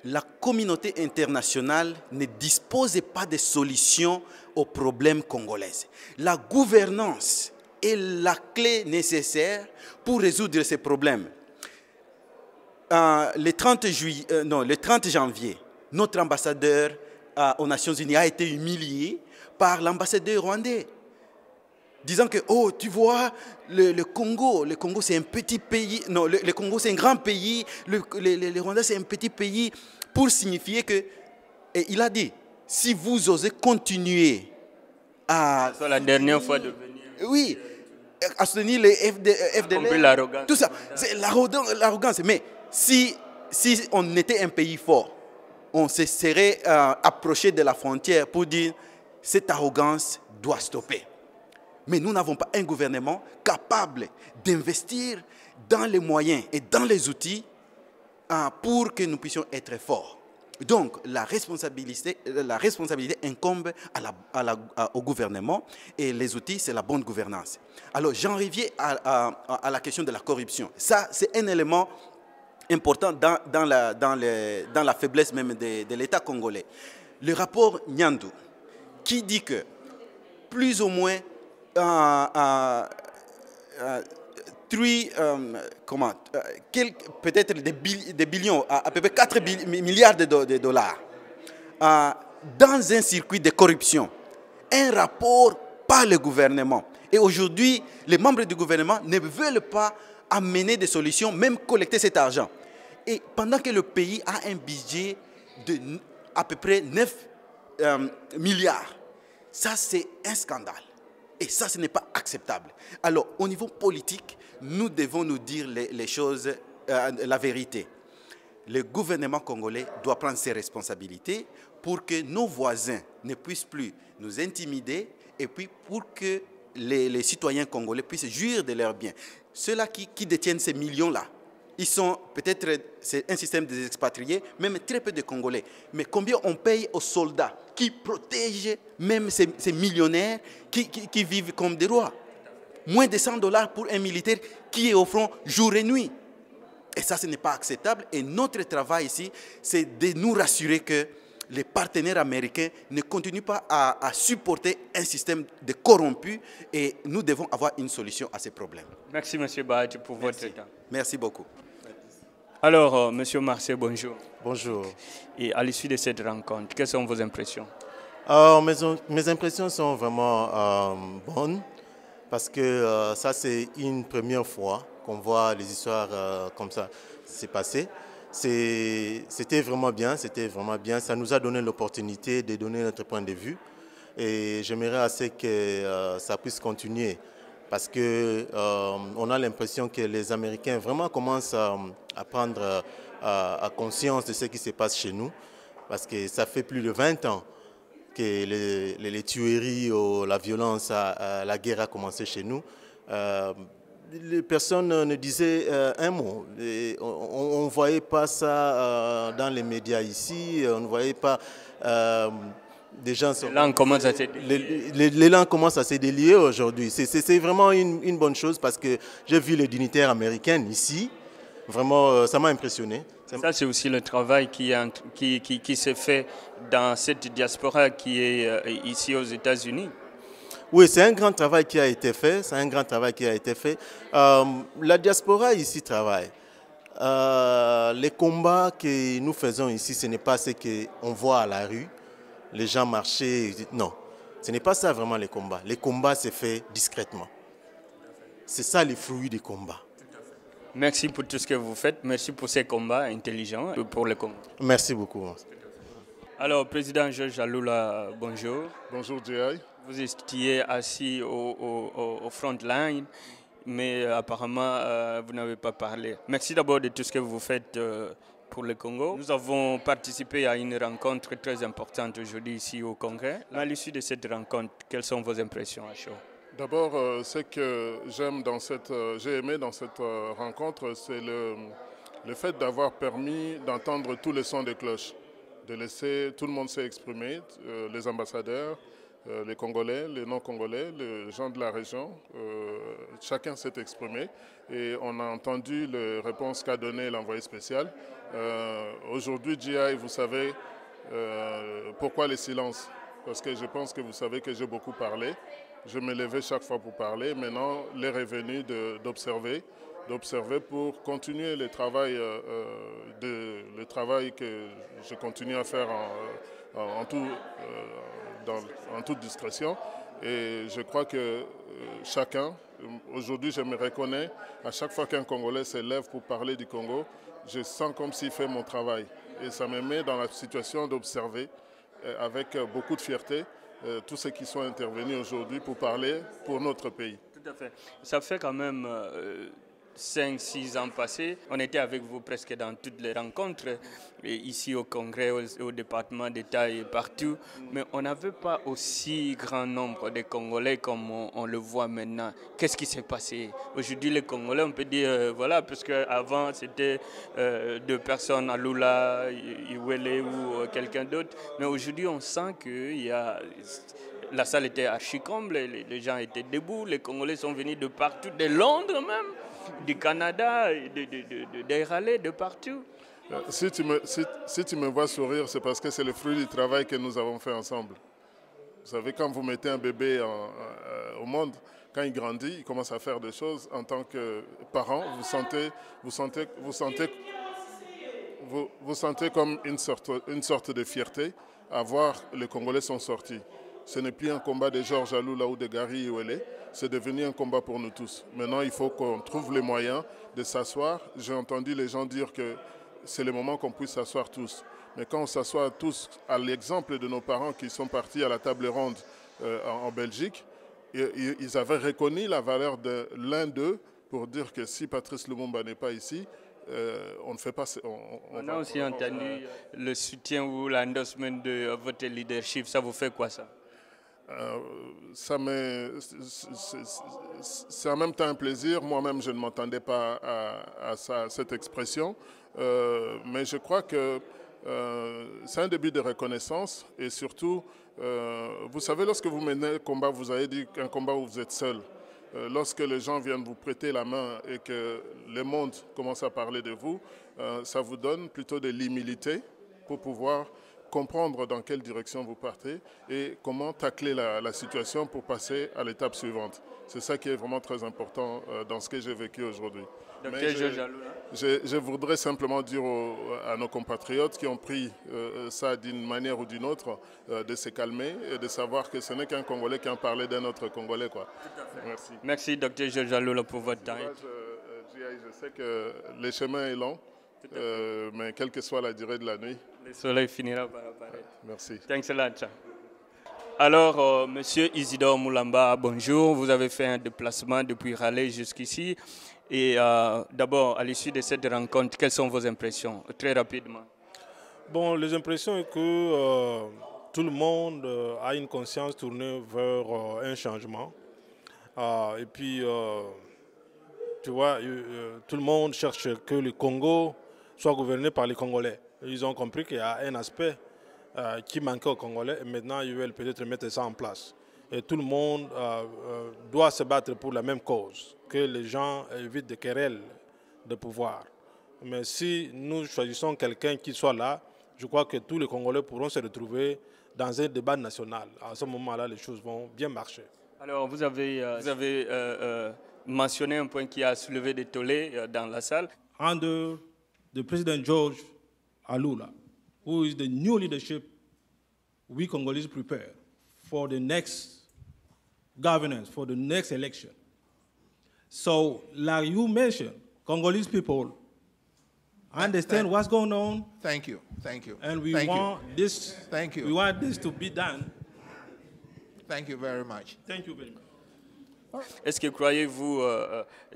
la communauté internationale ne dispose pas de solutions aux problèmes congolais. La gouvernance est la clé nécessaire pour résoudre ces problèmes. Le 30 janvier, notre ambassadeur aux Nations Unies a été humilié par l'ambassadeur rwandais, disant que, oh, tu vois, le Congo c'est un petit pays, non, le Congo c'est un grand pays, le Rwanda c'est un petit pays, pour signifier que, et il a dit, si vous osez continuer à... C'est la dernière fois de venir. Oui, à soutenir les FDL, tout ça, c'est l'arrogance. Mais si on était un pays fort, on se serait approché de la frontière pour dire, cette arrogance doit stopper. Mais nous n'avons pas un gouvernement capable d'investir dans les moyens et dans les outils pour que nous puissions être forts. Donc, la responsabilité incombe au gouvernement et les outils, c'est la bonne gouvernance. Alors, j'en reviens à la question de la corruption. Ça, c'est un élément important dans la faiblesse même de l'État congolais. Le rapport Nyandou, qui dit que plus ou moins peut-être des billions, à peu près 4 milliards de dollars, dans un circuit de corruption, un rapport par le gouvernement. Et aujourd'hui, les membres du gouvernement ne veulent pas amener des solutions, même collecter cet argent. Et pendant que le pays a un budget de à peu près 9 milliards, ça c'est un scandale. Et ça, ce n'est pas acceptable. Alors, au niveau politique, nous devons nous dire les choses, la vérité. Le gouvernement congolais doit prendre ses responsabilités pour que nos voisins ne puissent plus nous intimider et puis pour que les citoyens congolais puissent jouir de leurs biens. Ceux-là qui détiennent ces millions-là, ils sont peut-être, c'est un système des expatriés, même très peu de Congolais. Mais combien on paye aux soldats qui protègent même ces millionnaires qui vivent comme des rois? Moins de $100 pour un militaire qui est au front jour et nuit. Et ça, ce n'est pas acceptable. Et notre travail ici, c'est de nous rassurer que les partenaires américains ne continuent pas à supporter un système de corrompus et nous devons avoir une solution à ces problèmes. Merci, M. Bahati, pour votre temps. Merci beaucoup. Alors, M. Marseille, bonjour. Bonjour. Et à l'issue de cette rencontre, quelles sont vos impressions? Mes impressions sont vraiment bonnes parce que ça, c'est une première fois qu'on voit les histoires comme ça s'est passé. C'était vraiment bien, ça nous a donné l'opportunité de donner notre point de vue et j'aimerais assez que ça puisse continuer parce que on a l'impression que les Américains vraiment commencent à prendre conscience de ce qui se passe chez nous parce que ça fait plus de 20 ans que les tueries ou la violence, la guerre a commencé chez nous. Les personnes ne disaient un mot. On ne voyait pas ça dans les médias ici, on ne voyait pas des gens... Les langues commencent à se délier aujourd'hui. C'est vraiment une bonne chose parce que j'ai vu les dignitaires américains ici. Vraiment, ça m'a impressionné. Ça, c'est aussi le travail qui s'est fait dans cette diaspora qui est ici aux États-Unis. Oui, c'est un grand travail qui a été fait. La diaspora ici travaille. Les combats que nous faisons ici, ce n'est pas ce qu'on voit à la rue. Les gens marcher. Non, ce n'est pas ça vraiment les combats. Les combats se font discrètement. C'est ça les fruits des combats. Merci pour tout ce que vous faites. Merci pour ces combats intelligents pour le Congo. Merci beaucoup. Alors, Président Georges Aloula, bonjour. Bonjour, J.I. Vous étiez assis au front line, mais apparemment, vous n'avez pas parlé. Merci d'abord de tout ce que vous faites pour le Congo. Nous avons participé à une rencontre très importante aujourd'hui ici au Congrès. À l'issue de cette rencontre, quelles sont vos impressions à chaud? D'abord, ce que j'ai aimé dans cette rencontre, c'est le fait d'avoir permis d'entendre tous les sons des cloches, de laisser tout le monde s'exprimer, les ambassadeurs, les Congolais, les non-Congolais, les gens de la région, chacun s'est exprimé et on a entendu les réponses qu'a donné l'envoyé spécial. Aujourd'hui, J.I., vous savez pourquoi les silences? Parce que je pense que vous savez que j'ai beaucoup parlé. Je me levais chaque fois pour parler. Maintenant, l'heure est venue d'observer pour continuer le travail que je continue à faire en toute discrétion. Et je crois que chacun, aujourd'hui je me reconnais, à chaque fois qu'un Congolais se lève pour parler du Congo, je sens comme s'il fait mon travail. Et ça me met dans la situation d'observer avec beaucoup de fierté tous ceux qui sont intervenus aujourd'hui pour parler pour notre pays. Tout à fait. Ça fait quand même 5-6 ans passés. On était avec vous presque dans toutes les rencontres, ici au Congrès, au département d'État et partout. Mais on n'avait pas aussi grand nombre de Congolais comme on le voit maintenant. Qu'est-ce qui s'est passé? Aujourd'hui, les Congolais, on peut dire, voilà, parce qu'avant, c'était 2 personnes, Aloula, Iwele ou quelqu'un d'autre. Mais aujourd'hui, on sent que la salle était archi-comble, les gens étaient debout, les Congolais sont venus de partout, de Londres même, du Canada, des Raleigh, de partout. Si tu me vois sourire, c'est parce que c'est le fruit du travail que nous avons fait ensemble. Vous savez, quand vous mettez un bébé au monde, quand il grandit, il commence à faire des choses. En tant que parent, vous sentez comme une sorte de fierté à voir les Congolais sont sortis. Ce n'est plus un combat de Georges Aloula ou de Gary Iwele, c'est devenu un combat pour nous tous. Maintenant, il faut qu'on trouve les moyens de s'asseoir. J'ai entendu les gens dire que c'est le moment qu'on puisse s'asseoir tous. Mais quand on s'assoit tous, à l'exemple de nos parents qui sont partis à la table ronde en Belgique, ils avaient reconnu la valeur de l'un d'eux pour dire que si Patrice Lumumba n'est pas ici, on ne fait pas... On a aussi entendu le soutien ou l'endorsement de votre leadership. Ça vous fait quoi, ça? C'est en même temps un plaisir. Moi-même, je ne m'attendais pas à cette expression. Mais je crois que c'est un début de reconnaissance. Et surtout, vous savez, lorsque vous menez un combat, vous avez dit qu'un combat où vous êtes seul. Lorsque les gens viennent vous prêter la main et que le monde commence à parler de vous, ça vous donne plutôt de l'humilité pour pouvoir comprendre dans quelle direction vous partez et comment tacler la situation pour passer à l'étape suivante. C'est ça qui est vraiment très important dans ce que j'ai vécu aujourd'hui. Je voudrais simplement dire à nos compatriotes qui ont pris ça d'une manière ou d'une autre, de se calmer et de savoir que ce n'est qu'un Congolais qui en parlait d'un autre Congolais, quoi. Merci. Merci, Dr. Georges Aloula, pour votre temps. Je sais que le chemin est long, mais quelle que soit la durée de la nuit, le soleil finira par apparaître. Merci. Thanks a lot. Alors, Monsieur Isidore Moulamba, bonjour. Vous avez fait un déplacement depuis Raleigh jusqu'ici. Et d'abord, à l'issue de cette rencontre, quelles sont vos impressions, très rapidement? Bon, les impressions est que tout le monde a une conscience tournée vers un changement. Et puis, tu vois, tout le monde cherche que le Congo soit gouverné par les Congolais. Ils ont compris qu'il y a un aspect qui manquait aux Congolais et maintenant ils veulent peut-être mettre ça en place. Et tout le monde doit se battre pour la même cause, que les gens évitent des querelles de pouvoir. Mais si nous choisissons quelqu'un qui soit là, je crois que tous les Congolais pourront se retrouver dans un débat national. À ce moment-là, les choses vont bien marcher. Alors, vous avez mentionné un point qui a soulevé des tollés dans la salle. Under the President George Aloula, who is the new leadership we Congolese prepare for the next governance, for the next election. So, like you mentioned, Congolese people understand what's going on. Thank you, thank you. And we want this to be done. Thank you very much. Thank you very much. Est-ce que croyez-vous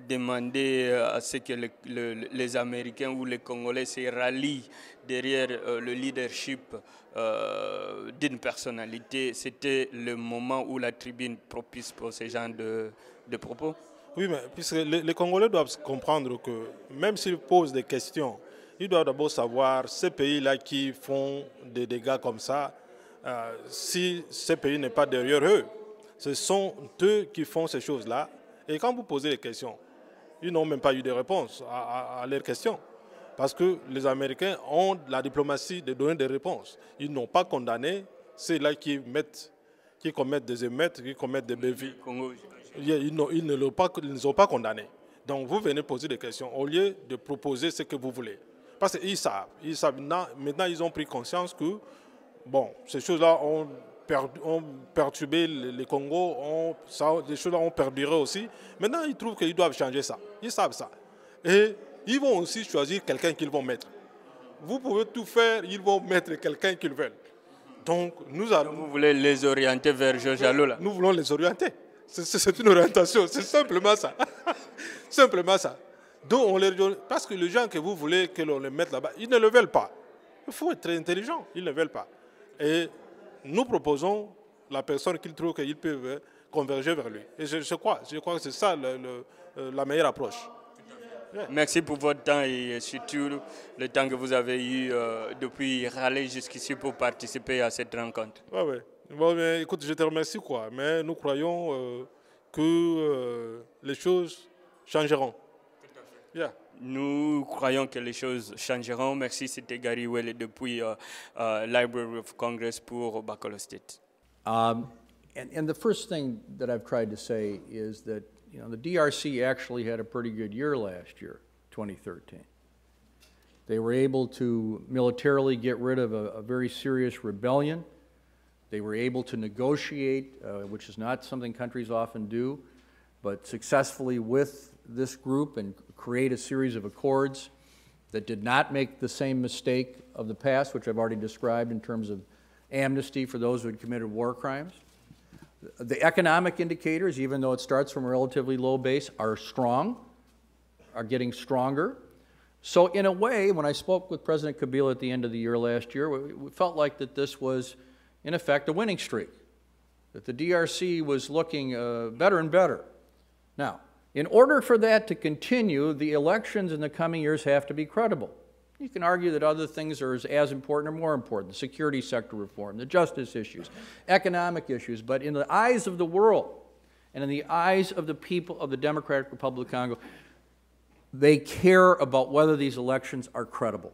demander à ce que les Américains ou les Congolais se rallient derrière le leadership d'une personnalité? C'était le moment où la tribune propice pour ce genre de propos? Oui, mais puisque les Congolais doivent comprendre que même s'ils posent des questions, ils doivent d'abord savoir ces pays-là qui font des dégâts comme ça, si ce pays n'est pas derrière eux. Ce sont eux qui font ces choses-là. Et quand vous posez les questions, ils n'ont même pas eu de réponse à leurs questions. Parce que les Américains ont la diplomatie de donner des réponses. Ils n'ont pas condamné ceux-là qui commettent des émeutes, qui commettent des bévues. Ils ne les ont pas condamnés. Donc vous venez poser des questions au lieu de proposer ce que vous voulez. Parce qu'ils savent. Maintenant, ils ont pris conscience que bon, ces choses-là ont perturbé les Congos, les choses-là ont perduré aussi. Maintenant, ils trouvent qu'ils doivent changer ça. Ils savent ça. Et ils vont aussi choisir quelqu'un qu'ils vont mettre. Vous pouvez tout faire, ils vont mettre quelqu'un qu'ils veulent. Donc, vous voulez les orienter vers Georges Aloula? Nous voulons les orienter. C'est une orientation, c'est simplement ça. Simplement ça. Donc, parce que les gens que vous voulez que l'on les mette là-bas, ils ne le veulent pas. Il faut être très intelligent, ils ne le veulent pas. Et nous proposons la personne qu'ils trouvent qu'ils peuvent converger vers lui. Et je crois que c'est ça la meilleure approche. Merci pour votre temps et surtout le temps que vous avez eu depuis Raleigh jusqu'ici pour participer à cette rencontre. Oui. Bon, mais écoute, je te remercie, mais nous croyons que les choses changeront. Yeah. Nous croyons que les choses changeront. Merci, c'était Gary Welle depuis Library of Congress pour Bacolo State. And the first thing that I've tried to say is that, you know, the DRC actually had a pretty good year last year, 2013. They were able to militarily get rid of a very serious rebellion. They were able to negotiate, which is not something countries often do, but successfully with this group and create a series of accords that did not make the same mistake of the past, which I've already described in terms of amnesty for those who had committed war crimes. The economic indicators, even though it starts from a relatively low base, are strong, are getting stronger. So in a way, when I spoke with President Kabila at the end of the year last year, we felt like that this was, in effect, a winning streak, that the DRC was looking better and better. Now, in order for that to continue, the elections in the coming years have to be credible. You can argue that other things are as important or more important, the security sector reform, the justice issues, economic issues, but in the eyes of the world and in the eyes of the people of the Democratic Republic of Congo, they care about whether these elections are credible.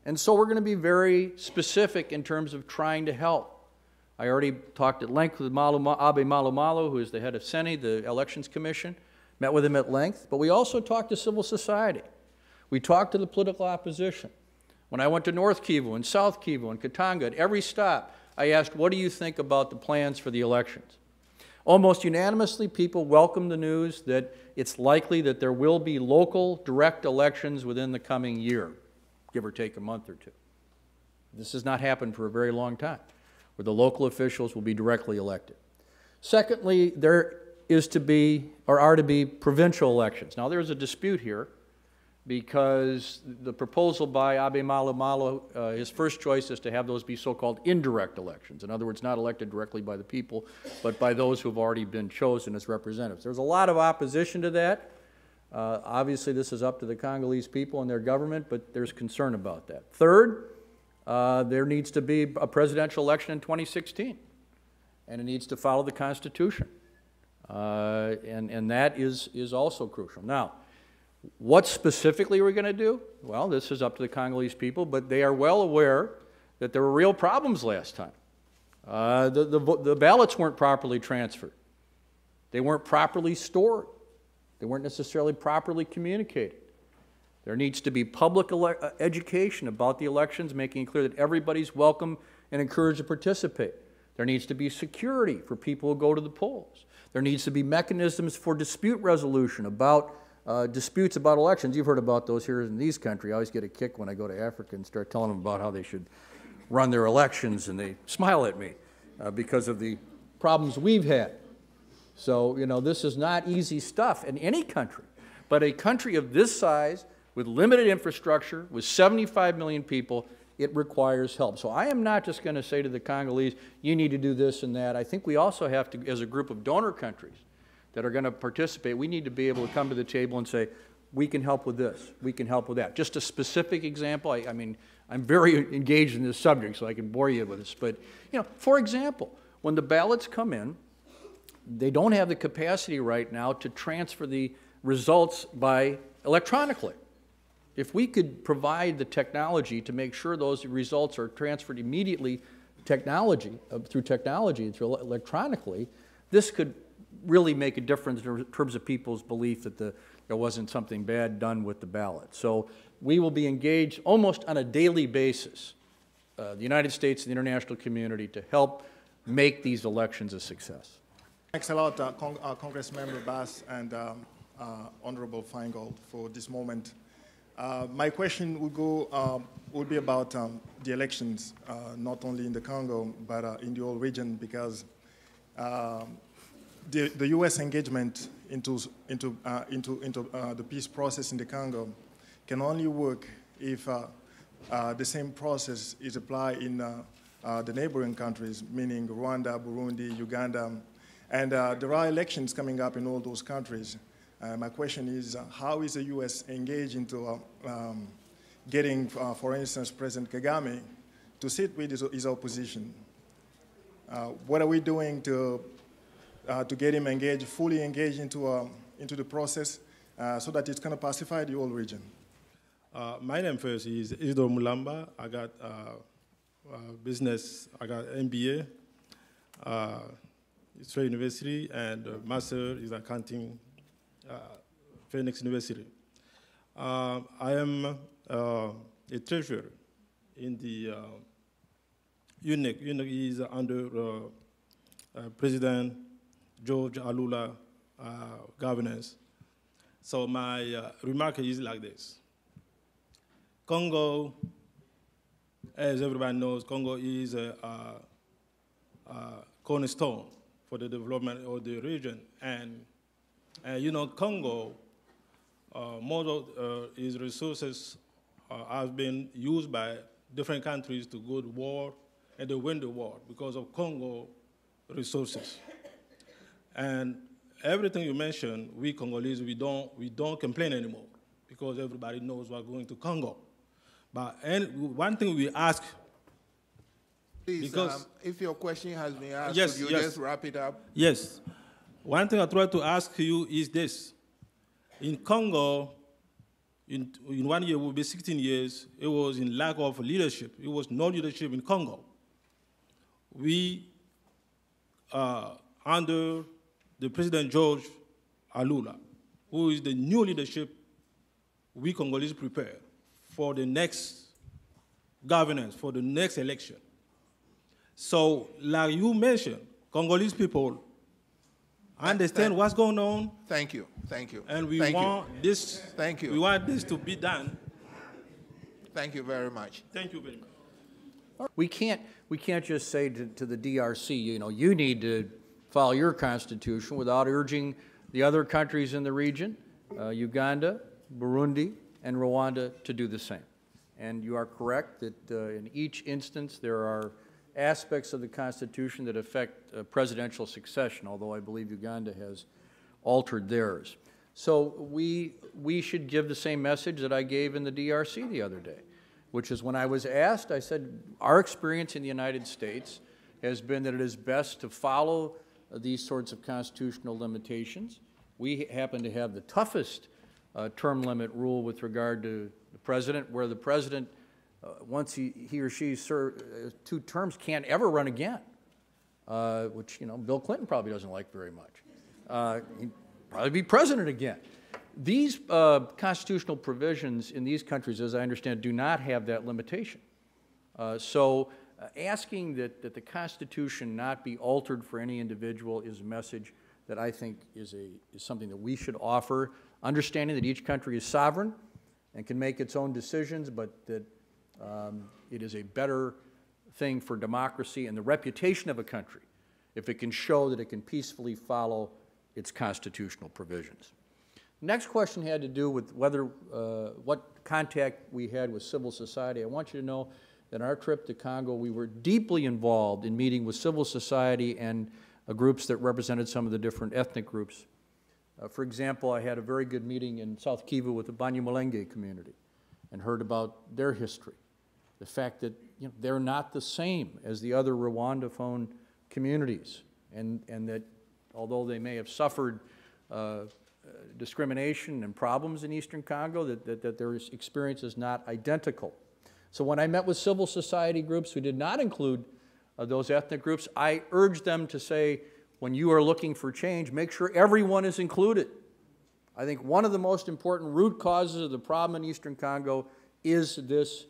And so we're going to be very specific in terms of trying to help. I already talked at length with Abe Malu, who is the head of CENI, the Elections Commission, met with him at length, but we also talked to civil society. We talked to the political opposition. When I went to North Kivu and South Kivu and Katanga, at every stop, I asked, what do you think about the plans for the elections? Almost unanimously, people welcomed the news that it's likely that there will be local direct elections within the coming year, give or take a month or two. This has not happened for a very long time, where the local officials will be directly elected. Secondly, there is to be, or are to be, provincial elections. Now, there's a dispute here, because the proposal by Abe Malu, his first choice is to have those be so-called indirect elections. In other words, not elected directly by the people, but by those who have already been chosen as representatives. There's a lot of opposition to that. Obviously, this is up to the Congolese people and their government, but there's concern about that. Third, there needs to be a presidential election in 2016, and it needs to follow the Constitution. And that is also crucial. Now, what specifically are we going to do? Well, this is up to the Congolese people, but they are well aware that there were real problems last time. The ballots weren't properly transferred. They weren't properly stored. They weren't necessarily properly communicated. There needs to be public education about the elections, making it clear that everybody's welcome and encouraged to participate. There needs to be security for people who go to the polls. There needs to be mechanisms for dispute resolution about disputes about elections. You've heard about those here in these countries. I always get a kick when I go to Africa and start telling them about how they should run their elections, and they smile at me because of the problems we've had. So, you know, this is not easy stuff in any country, but a country of this size with limited infrastructure, with 75 million people, it requires help. So I am not just going to say to the Congolese, you need to do this and that. I think we also have to, as a group of donor countries that are going to participate, we need to be able to come to the table and say, we can help with this, we can help with that. Just a specific example, I mean, I'm very engaged in this subject, so I can bore you with this, but, you know, for example, when the ballots come in, they don't have the capacity right now to transfer the results by electronically. If we could provide the technology to make sure those results are transferred immediately through electronically, this could really make a difference in terms of people's belief that there wasn't something bad done with the ballot. So we will be engaged almost on a daily basis, the United States and the international community, to help make these elections a success. Thanks a lot, Congressmember Bass and Honorable Feingold, for this moment. My question would be about the elections, not only in the Congo, but in the whole region, because the U.S. engagement into the peace process in the Congo can only work if the same process is applied in the neighboring countries, meaning Rwanda, Burundi, Uganda, and there are elections coming up in all those countries. My question is, how is the U.S. engaged into getting, for instance, President Kagame to sit with his opposition? What are we doing to get him engaged, fully engaged into the process, so that it's going to pacify the whole region? My name first is Isidore Mulamba. I got business, I got MBA. Straight University, and master is accounting, Phoenix University. I am a treasurer in the UNIC. UNIC is under President George Alula governance. So my remark is like this. Congo, as everybody knows, Congo is a cornerstone for the development of the region. And you know, Congo, most of its resources have been used by different countries to go to war, and they win the war because of Congo resources. And everything you mentioned, we Congolese, we don't complain anymore because everybody knows what's going to Congo. But one thing we ask, please, because if your question has been asked, yes, could you just wrap it up? Yes. One thing I try to ask you is this. In Congo, in 1 year, will be 16 years, it was in lack of leadership. It was no leadership in Congo. We, under the President George Alula, who is the new leadership we Congolese prepare for the next governance, for the next election. So, like you mentioned, Congolese people understand what's going on. Thank you, thank you. And we thank want you. this. Thank you. We want this to be done. Thank you very much. Thank you very much. We can't just say to the DRC, you know, you need to follow your constitution without urging the other countries in the region, Uganda, Burundi, and Rwanda, to do the same. And you are correct that in each instance there are aspects of the Constitution that affect presidential succession, although I believe Uganda has altered theirs. So we should give the same message that I gave in the DRC the other day, which is when I was asked, I said, our experience in the United States has been that it is best to follow these sorts of constitutional limitations. We happen to have the toughest term limit rule with regard to the president, where the president, once he or she serves 2 terms, can't ever run again, which, you know, Bill Clinton probably doesn't like very much. He'd probably be president again. These constitutional provisions in these countries, as I understand, do not have that limitation. So asking that the Constitution not be altered for any individual is a message that I think is something that we should offer, understanding that each country is sovereign and can make its own decisions, but that it is a better thing for democracy and the reputation of a country if it can show that it can peacefully follow its constitutional provisions. Next question had to do with whether, what contact we had with civil society. I want you to know that on our trip to Congo, we were deeply involved in meeting with civil society and groups that represented some of the different ethnic groups. For example, I had a very good meeting in South Kivu with the Banyamulenge community and heard about their history. The fact that, you know, they're not the same as the other Rwandophone communities, and that although they may have suffered discrimination and problems in Eastern Congo, that their experience is not identical. So when I met with civil society groups who did not include those ethnic groups, I urged them to say, when you are looking for change, make sure everyone is included. I think one of the most important root causes of the problem in Eastern Congo is this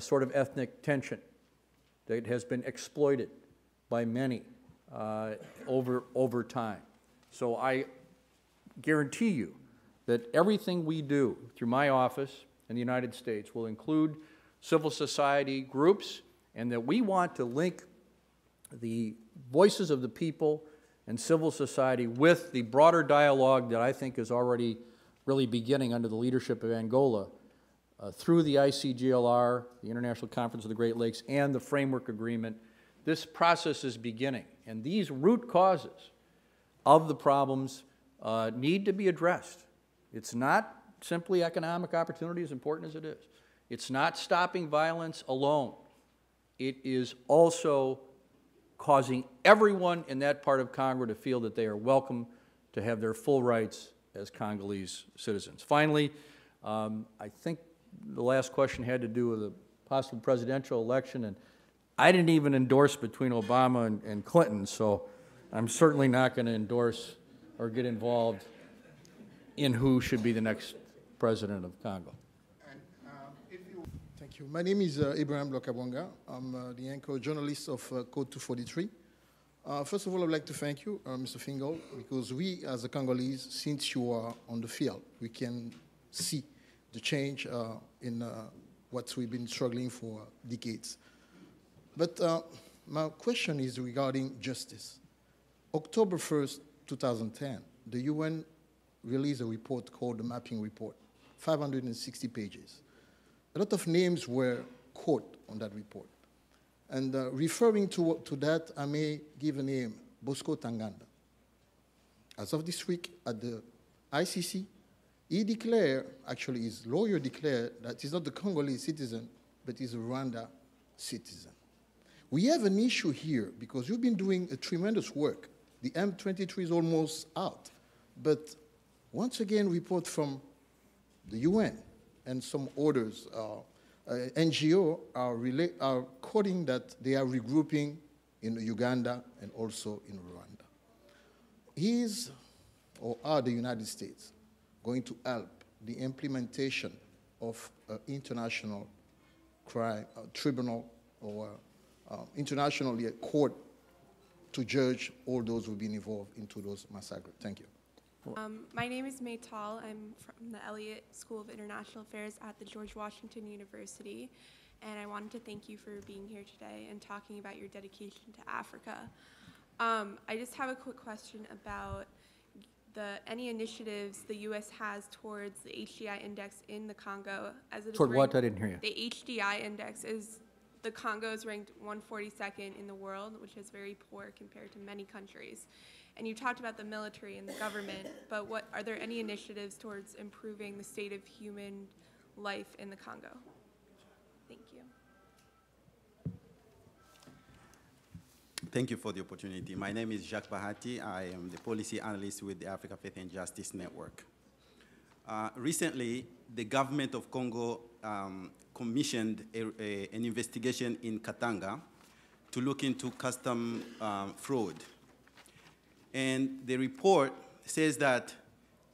sort of ethnic tension that has been exploited by many over time. So I guarantee you that everything we do through my office in the United States will include civil society groups, and that we want to link the voices of the people and civil society with the broader dialogue that I think is already really beginning under the leadership of Angola through the ICGLR, the International Conference of the Great Lakes, and the Framework Agreement. This process is beginning, and these root causes of the problems need to be addressed. It's not simply economic opportunity, as important as it is. It's not stopping violence alone. It is also causing everyone in that part of Congo to feel that they are welcome to have their full rights as Congolese citizens. Finally, I think the last question had to do with the possible presidential election, and I didn't even endorse between Obama and Clinton, so I'm certainly not going to endorse or get involved in who should be the next president of Congo. Thank you. My name is Ibrahim Lokabwanga. I'm the anchor journalist of Code 243. First of all, I'd like to thank you, Mr. Feingold, because we, as the Congolese, since you are on the field, we can see the change in what we've been struggling for decades. But my question is regarding justice. October 1st, 2010, the UN released a report called the Mapping Report, 560 pages. A lot of names were quoted on that report. And referring to that, I may give a name, Bosco Tanganda. As of this week at the ICC, he declared, actually his lawyer declared, that he's not the Congolese citizen, but he's a Rwanda citizen. We have an issue here because you've been doing a tremendous work. The M23 is almost out. But once again, report from the UN and some others, NGO are quoting that they are regrouping in Uganda and also in Rwanda. Is or are the United States going to help the implementation of an international crime tribunal or internationally a court to judge all those who've been involved into those massacres? Thank you. My name is May Tall. I'm from the Elliott School of International Affairs at the George Washington University, and I wanted to thank you for being here today and talking about your dedication to Africa. I just have a quick question about any initiatives the U.S. has towards the HDI index in the Congo. As it Toward is what? I didn't hear you. The HDI index is, the Congo is ranked 142nd in the world, which is very poor compared to many countries. And you talked about the military and the government, but are there any initiatives towards improving the state of human life in the Congo? Thank you. Thank you for the opportunity. My name is Jacques Bahati. I am the policy analyst with the Africa Faith and Justice Network. Recently, the government of Congo commissioned an investigation in Katanga to look into custom fraud. And the report says that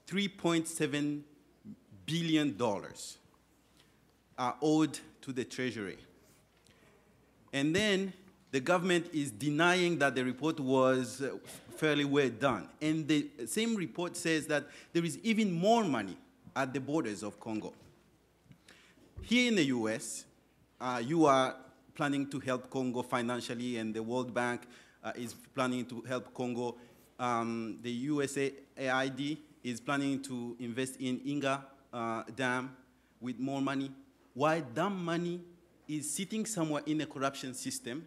$3.7 billion are owed to the Treasury. And then the government is denying that the report was fairly well done. And the same report says that there is even more money at the borders of Congo. Here in the US, you are planning to help Congo financially, and the World Bank is planning to help Congo. The USAID is planning to invest in Inga Dam with more money. Why that money is sitting somewhere in a corruption system,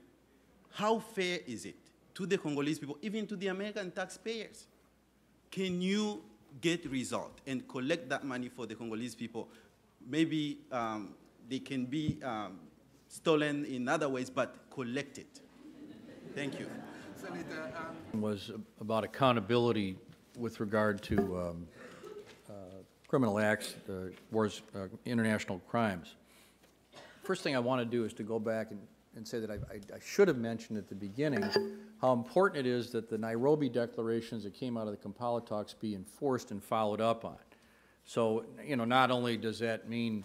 how fair is it to the Congolese people, even to the American taxpayers? Can you get result and collect that money for the Congolese people? Maybe they can be stolen in other ways, but collect it. Thank you. Was about accountability with regard to criminal acts, wars, international crimes. First thing I want to do is to go back and say that I should have mentioned at the beginning how important it is that the Nairobi declarations that came out of the Kampala talks be enforced and followed up on. So, not only does that mean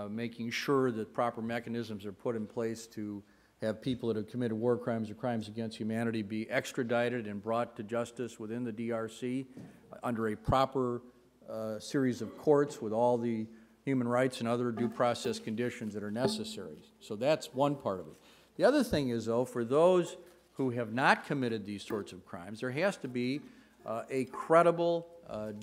making sure that proper mechanisms are put in place to have people that have committed war crimes or crimes against humanity be extradited and brought to justice within the DRC under a proper series of courts with all the human rights and other due process conditions that are necessary. So that's one part of it. The other thing is, though, for those who have not committed these sorts of crimes, there has to be a credible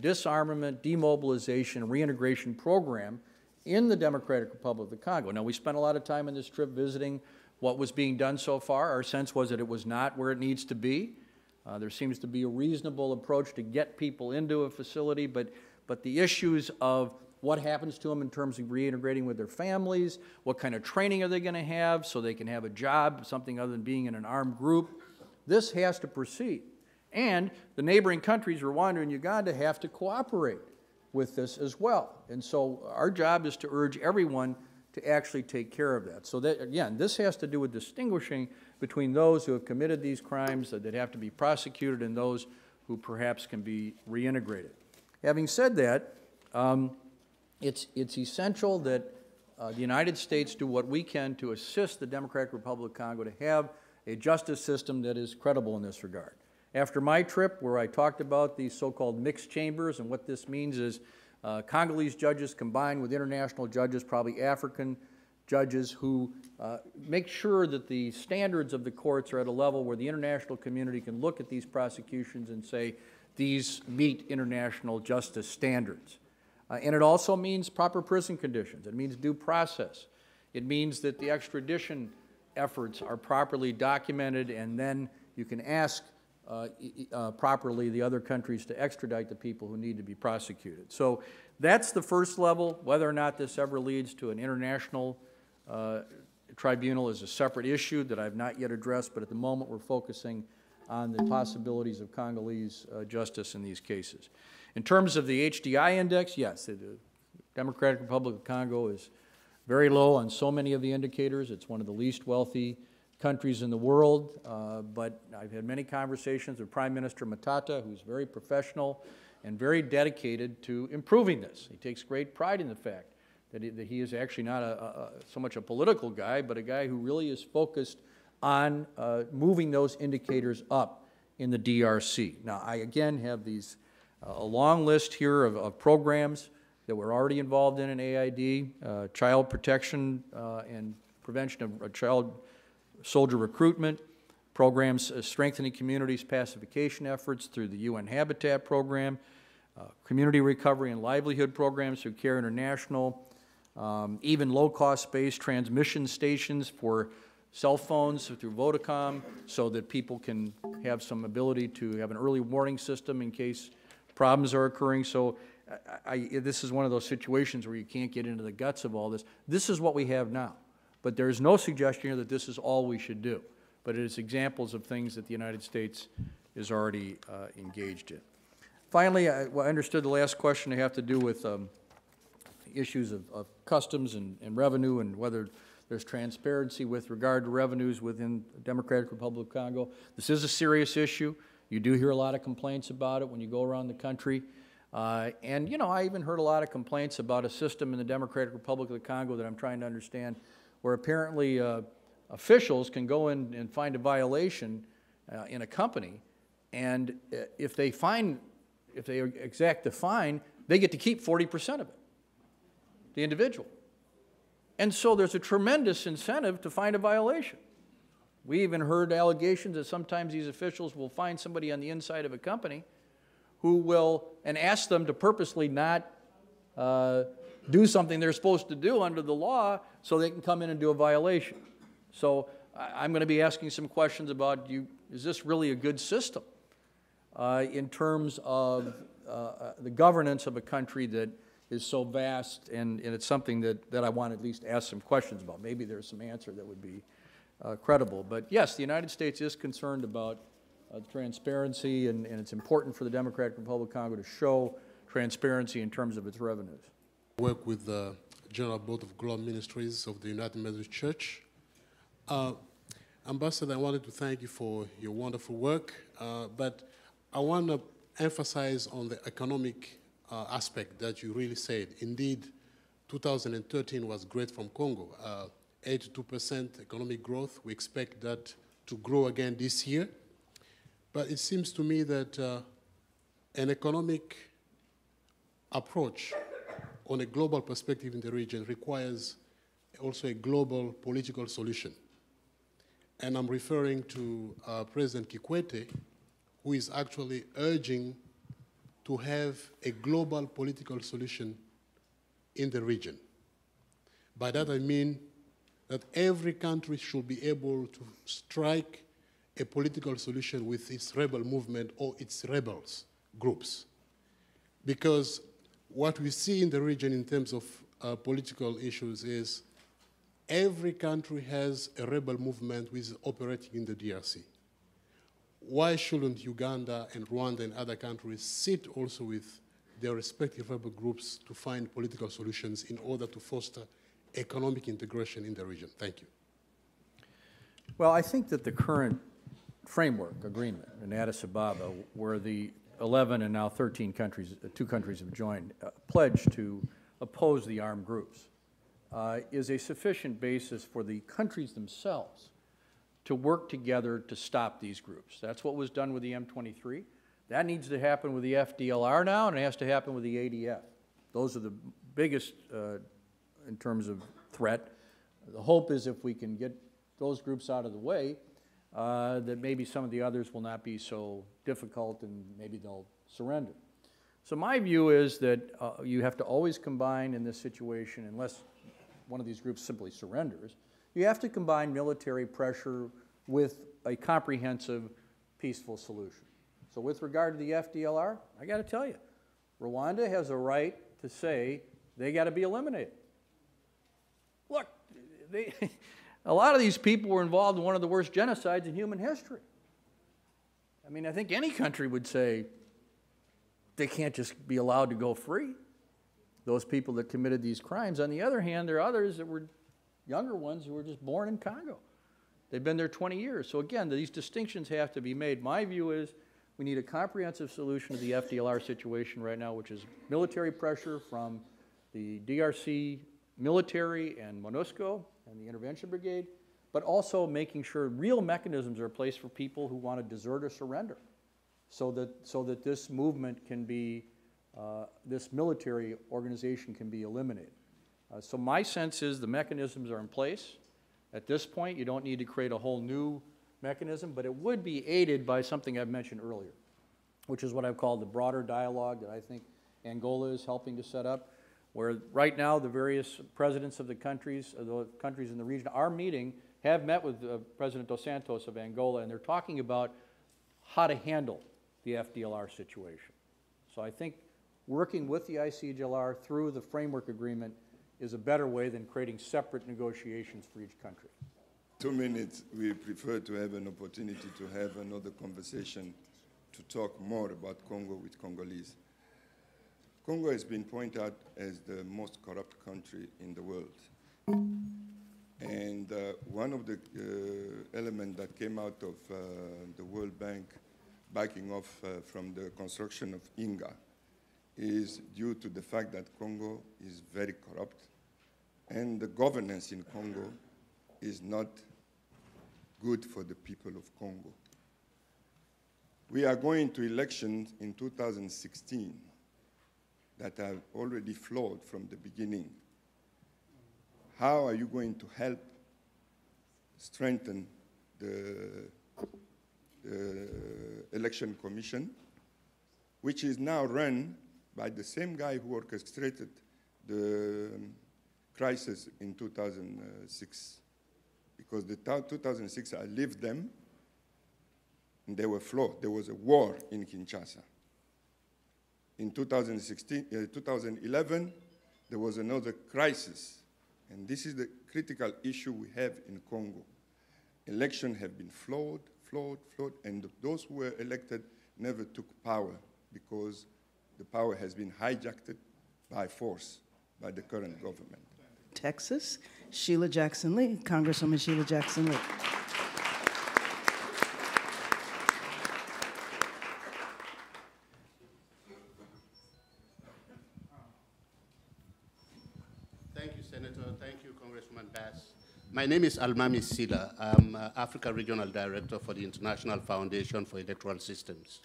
disarmament, demobilization, reintegration program in the Democratic Republic of the Congo. Now, we spent a lot of time on this trip visiting what was being done so far. Our sense was that it was not where it needs to be. There seems to be a reasonable approach to get people into a facility, but the issues of what happens to them in terms of reintegrating with their families, what kind of training are they going to have so they can have a job, something other than being in an armed group, this has to proceed. And the neighboring countries, Rwanda and Uganda, have to cooperate with this as well. And so our job is to urge everyone to to actually take care of that. So that, again, this has to do with distinguishing between those who have committed these crimes that have to be prosecuted and those who perhaps can be reintegrated. Having said that, it's essential that the United States do what we can to assist the Democratic Republic of Congo to have a justice system that is credible in this regard. After my trip, where I talked about these so-called mixed chambers, and what this means is Congolese judges combined with international judges, probably African judges, who make sure that the standards of the courts are at a level where the international community can look at these prosecutions and say, these meet international justice standards. And it also means proper prison conditions. It means due process. It means that the extradition efforts are properly documented, and then you can ask properly the other countries to extradite the people who need to be prosecuted. So that's the first level. Whether or not this ever leads to an international tribunal is a separate issue that I've not yet addressed, but at the moment we're focusing on the possibilities of Congolese justice in these cases. In terms of the HDI index, yes, the Democratic Republic of Congo is very low on so many of the indicators. It's one of the least wealthy countries in the world, but I've had many conversations with Prime Minister Matata, who's very professional and very dedicated to improving this. He takes great pride in the fact that he is actually not so much a political guy, but a guy who really is focused on moving those indicators up in the DRC. Now, I again have these a long list here of programs that we're already involved in AID, child protection and prevention of child soldier recruitment, programs strengthening communities' pacification efforts through the UN Habitat program, community recovery and livelihood programs through CARE International, even low-cost space transmission stations for cell phones through Vodacom so that people can have some ability to have an early warning system in case problems are occurring. So this is one of those situations where you can't get into the guts of all this. This is what we have now. But there is no suggestion here that this is all we should do. But it is examples of things that the United States is already engaged in. Finally, I understood the last question to have to do with issues of customs and revenue and whether there's transparency with regard to revenues within the Democratic Republic of Congo. This is a serious issue. You do hear a lot of complaints about it when you go around the country. And, you know, I even heard a lot of complaints about a system in the Democratic Republic of the Congo that I'm trying to understand, where apparently officials can go in and find a violation in a company, and if they exact the fine, they get to keep 40% of it, the individual. And so there's a tremendous incentive to find a violation. We even heard allegations that sometimes these officials will find somebody on the inside of a company who will, and ask them to purposely not do something they're supposed to do under the law so they can come in and do a violation. So I'm going to be asking some questions about, is this really a good system in terms of the governance of a country that is so vast, and it's something that I want to at least ask some questions about. Maybe there's some answer that would be credible. But yes, the United States is concerned about transparency, and it's important for the Democratic Republic of Congo to show transparency in terms of its revenues. Work with the General Board of Global Ministries of the United Methodist Church. Ambassador, I wanted to thank you for your wonderful work, but I want to emphasize on the economic aspect that you really said. Indeed, 2013 was great from Congo. 82% economic growth. We expect that to grow again this year. But it seems to me that an economic approach on a global perspective in the region requires also a global political solution. And I'm referring to President Kikwete, who is actually urging to have a global political solution in the region. By that I mean that every country should be able to strike a political solution with its rebel movement or its rebels groups. Because what we see in the region in terms of political issues is every country has a rebel movement which is operating in the DRC. Why shouldn't Uganda and Rwanda and other countries sit also with their respective rebel groups to find political solutions in order to foster economic integration in the region? Thank you. Well, I think that the current framework agreement in Addis Ababa, where the 11 and now 13 countries, 2 countries have joined, pledged to oppose the armed groups, is a sufficient basis for the countries themselves to work together to stop these groups. That's what was done with the M23. That needs to happen with the FDLR now, and it has to happen with the ADF. Those are the biggest in terms of threat. The hope is if we can get those groups out of the way, that maybe some of the others will not be so difficult and maybe they'll surrender. So my view is that you have to always combine in this situation, unless one of these groups simply surrenders, you have to combine military pressure with a comprehensive, peaceful solution. So with regard to the FDLR, I got to tell you, Rwanda has a right to say they got to be eliminated. Look, a lot of these people were involved in one of the worst genocides in human history. I mean, I think any country would say they can't just be allowed to go free, those people that committed these crimes. On the other hand, there are others that were younger ones who were just born in Congo. They've been there 20 years. So again, these distinctions have to be made. My view is we need a comprehensive solution to the FDLR situation right now, which is military pressure from the DRC military and MONUSCO and the Intervention Brigade, but also making sure real mechanisms are in place for people who want to desert or surrender, so that this movement can be, this military organization can be eliminated. So my sense is the mechanisms are in place. At this point, you don't need to create a whole new mechanism, but it would be aided by something I've mentioned earlier, which is what I've called the broader dialogue that I think Angola is helping to set up, where right now the various presidents of the countries in the region are meeting, have met with President Dos Santos of Angola, and they're talking about how to handle the FDLR situation. So I think working with the ICGLR through the framework agreement is a better way than creating separate negotiations for each country. 2 minutes, we prefer to have an opportunity to have another conversation to talk more about Congo with Congolese. Congo has been pointed out as the most corrupt country in the world. And one of the elements that came out of the World Bank backing off from the construction of Inga is due to the fact that Congo is very corrupt, and the governance in Congo is not good for the people of Congo. We are going to elections in 2016 that are already flawed from the beginning. How are you going to help strengthen the election commission, which is now run by the same guy who orchestrated the crisis in 2006? Because the 2006, I lived them, and they were flawed. There was a war in Kinshasa. In 2011, there was another crisis. And this is the critical issue we have in Congo. Elections have been flawed, and those who were elected never took power because the power has been hijacked by force by the current government. Texas, Sheila Jackson Lee, Congresswoman Sheila Jackson Lee. Thank you, Senator. Thank you, Congressman Bass. My name is Almami Sila. I'm Africa Regional Director for the International Foundation for Electoral Systems.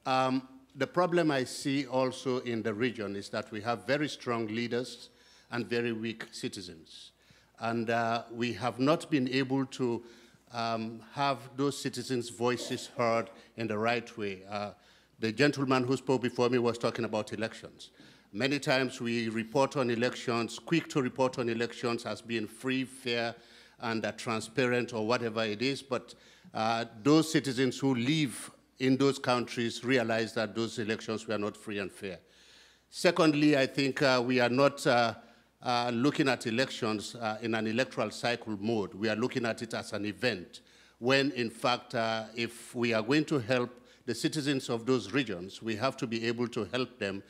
The problem I see also in the region is that we have very strong leaders and very weak citizens. And we have not been able to have those citizens' voices heard in the right way. The gentleman who spoke before me was talking about elections. Many times we report on elections, quick to report on elections as being free, fair, and transparent or whatever it is, but those citizens who live in those countries realize that those elections were not free and fair. Secondly, I think we are not looking at elections in an electoral cycle mode. We are looking at it as an event, when in fact, if we are going to help the citizens of those regions, we have to be able to help them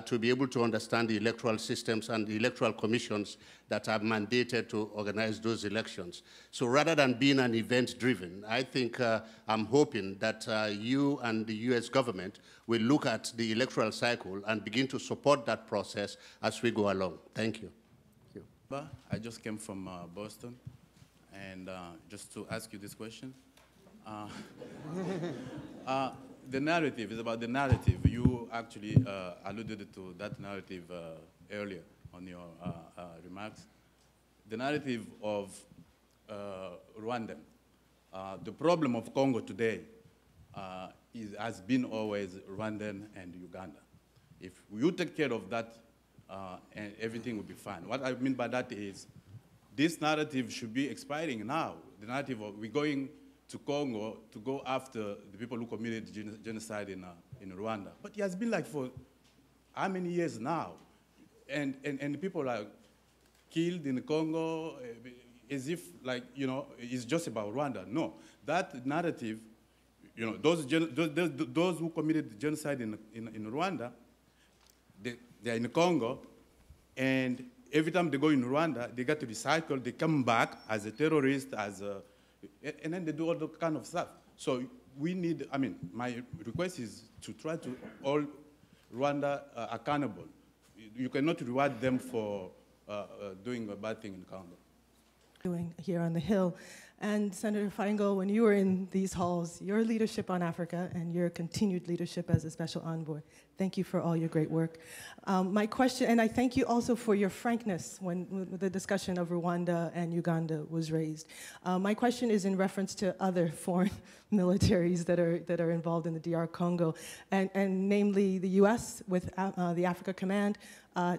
to be able to understand the electoral systems and the electoral commissions that are mandated to organize those elections. So rather than being an event-driven, I think I'm hoping that you and the US government will look at the electoral cycle and begin to support that process as we go along. Thank you. I just came from Boston, and just to ask you this question. The narrative is about the narrative. You actually alluded to that narrative earlier on your remarks. The narrative of Rwandan. The problem of Congo today has been always Rwandan and Uganda. If you take care of that, and everything will be fine. What I mean by that is this narrative should be expiring now. The narrative of we're going to Congo to go after the people who committed genocide in Rwanda. But it has been like for how many years now? And people are killed in Congo as if, like, you know, it's just about Rwanda. No, that narrative, you know, those who committed genocide in Rwanda, they're in Congo, and every time they go in Rwanda, they get to recycle, they come back as a terrorist, and then they do all that kind of stuff. So we need, I mean, my request is to try to hold Rwanda accountable. You cannot reward them for doing a bad thing in Congo. Doing here on the Hill. And Senator Feingold, when you were in these halls, your leadership on Africa and your continued leadership as a special envoy, thank you for all your great work. My question, and I thank you also for your frankness when the discussion of Rwanda and Uganda was raised. My question is in reference to other foreign militaries that are involved in the DR Congo, and namely the US with the Africa Command,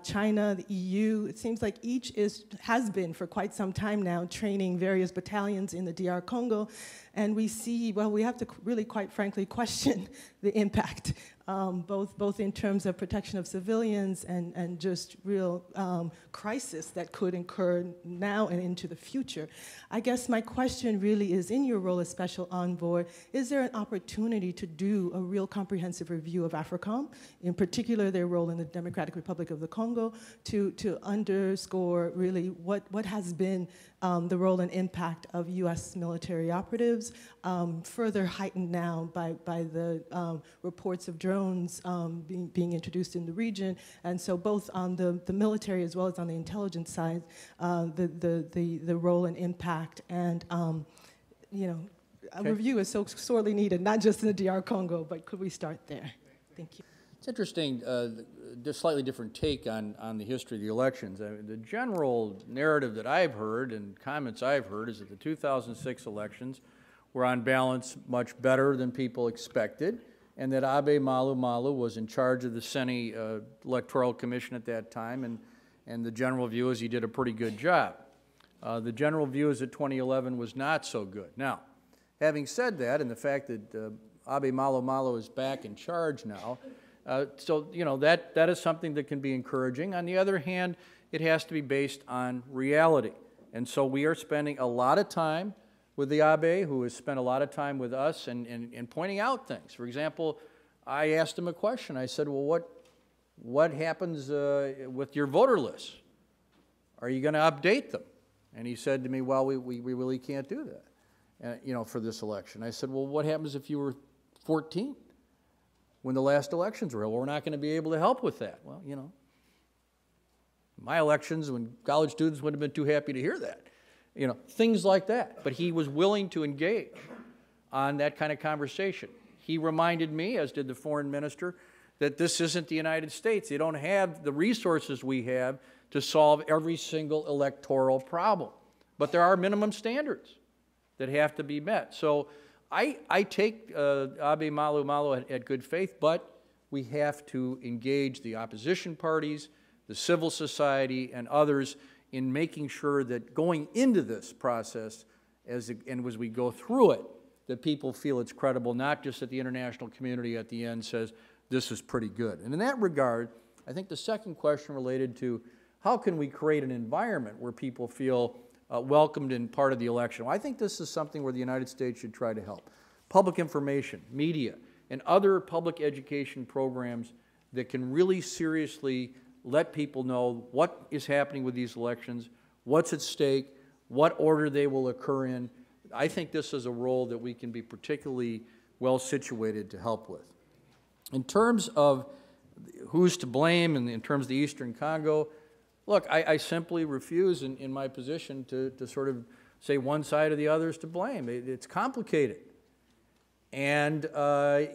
China, the EU. It seems like each has been for quite some time now training various battalions in the DR Congo, and we see, well, we have to really, quite frankly, question the impact, both in terms of protection of civilians and just real crisis that could occur now and into the future. I guess my question really is, in your role as special envoy, is there an opportunity to do a real comprehensive review of AFRICOM, in particular their role in the Democratic Republic of the Congo, to underscore really what has been the role and impact of US military operatives, further heightened now by the reports of drones being introduced in the region, and so both on the military as well as on the intelligence side, the role and impact, and you know, a review is so sorely needed, not just in the DR Congo, but could we start there? Thank you. It's interesting, a slightly different take on the history of the elections. I mean, the general narrative that I've heard and comments I've heard is that the 2006 elections were on balance much better than people expected, and that Abe Malu Malu was in charge of the Senate Electoral Commission at that time, and the general view is he did a pretty good job. The general view is that 2011 was not so good. Now, having said that, and the fact that Abe Malu Malu is back in charge now, so, you know, that is something that can be encouraging. On the other hand, it has to be based on reality. And so we are spending a lot of time with the Abe, who has spent a lot of time with us and pointing out things. For example, I asked him a question. I said, well, what happens with your voter lists? Are you going to update them? And he said to me, well, we really can't do that, you know, for this election. I said, well, what happens if you were 14? When the last elections were held? Well, we're not going to be able to help with that. Well, you know, my elections, when college students wouldn't have been too happy to hear that. You know, things like that. But he was willing to engage on that kind of conversation. He reminded me, as did the foreign minister, that this isn't the United States. They don't have the resources we have to solve every single electoral problem. But there are minimum standards that have to be met. So I take Abe Malu Malu at good faith, but we have to engage the opposition parties, the civil society, and others in making sure that going into this process, and as we go through it, that people feel it's credible, not just that the international community at the end says, this is pretty good. And in that regard, I think the second question related to how can we create an environment where people feel welcomed in part of the election. Well, I think this is something where the United States should try to help. Public information, media, and other public education programs that can really seriously let people know what is happening with these elections, what's at stake, what order they will occur in. I think this is a role that we can be particularly well situated to help with. In terms of who's to blame in terms of the Eastern Congo, look, I simply refuse in my position to sort of say one side or the other is to blame. It's complicated. And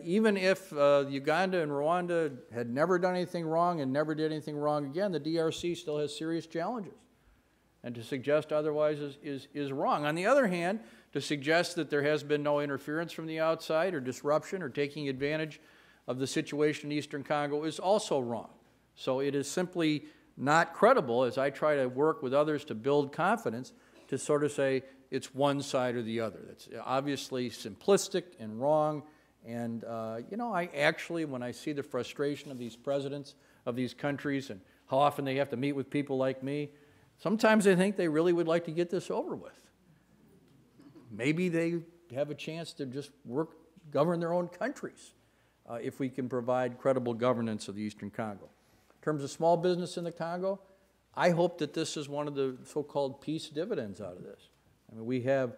even if Uganda and Rwanda had never done anything wrong and never did anything wrong again, the DRC still has serious challenges. And to suggest otherwise is wrong. On the other hand, to suggest that there has been no interference from the outside or disruption or taking advantage of the situation in Eastern Congo is also wrong. So it is simply not credible, as I try to work with others to build confidence, to sort of say it's one side or the other. That's obviously simplistic and wrong. And, you know, I actually, when I see the frustration of these presidents of these countries and how often they have to meet with people like me, sometimes I think they really would like to get this over with. Maybe they have a chance to just govern their own countries if we can provide credible governance of the Eastern Congo. In terms of small business in the Congo, I hope that this is one of the so-called peace dividends out of this. I mean, we have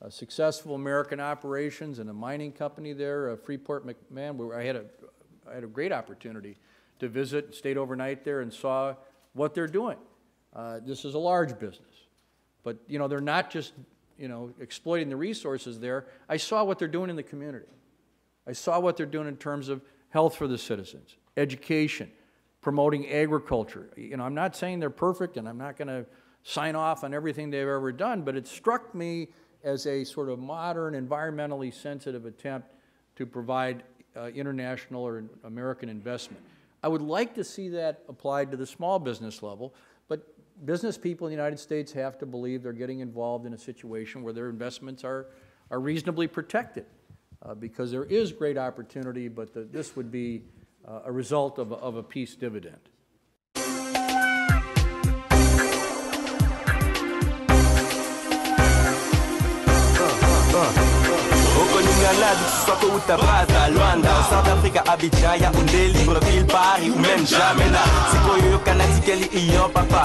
successful American operations and a mining company there, Freeport McMahon, where I had a great opportunity to visit, stayed overnight there and saw what they're doing. This is a large business, but you know, they're not just exploiting the resources there. I saw what they're doing in the community. I saw what they're doing in terms of health for the citizens, education, promoting agriculture. You know, I'm not saying they're perfect, and I'm not going to sign off on everything they've ever done, but it struck me as a sort of modern, environmentally sensitive attempt to provide international or American investment. I would like to see that applied to the small business level, but business people in the United States have to believe they're getting involved in a situation where their investments are reasonably protected because there is great opportunity, but this would be a result of a peace dividend. Soit au Utabraza, Luanda, au Centrafrique, Abidjan, Yaoundé, Libreville, Paris ou même Jamena. C'est quoi yo Canadi, Kelly, Iyon, Papa.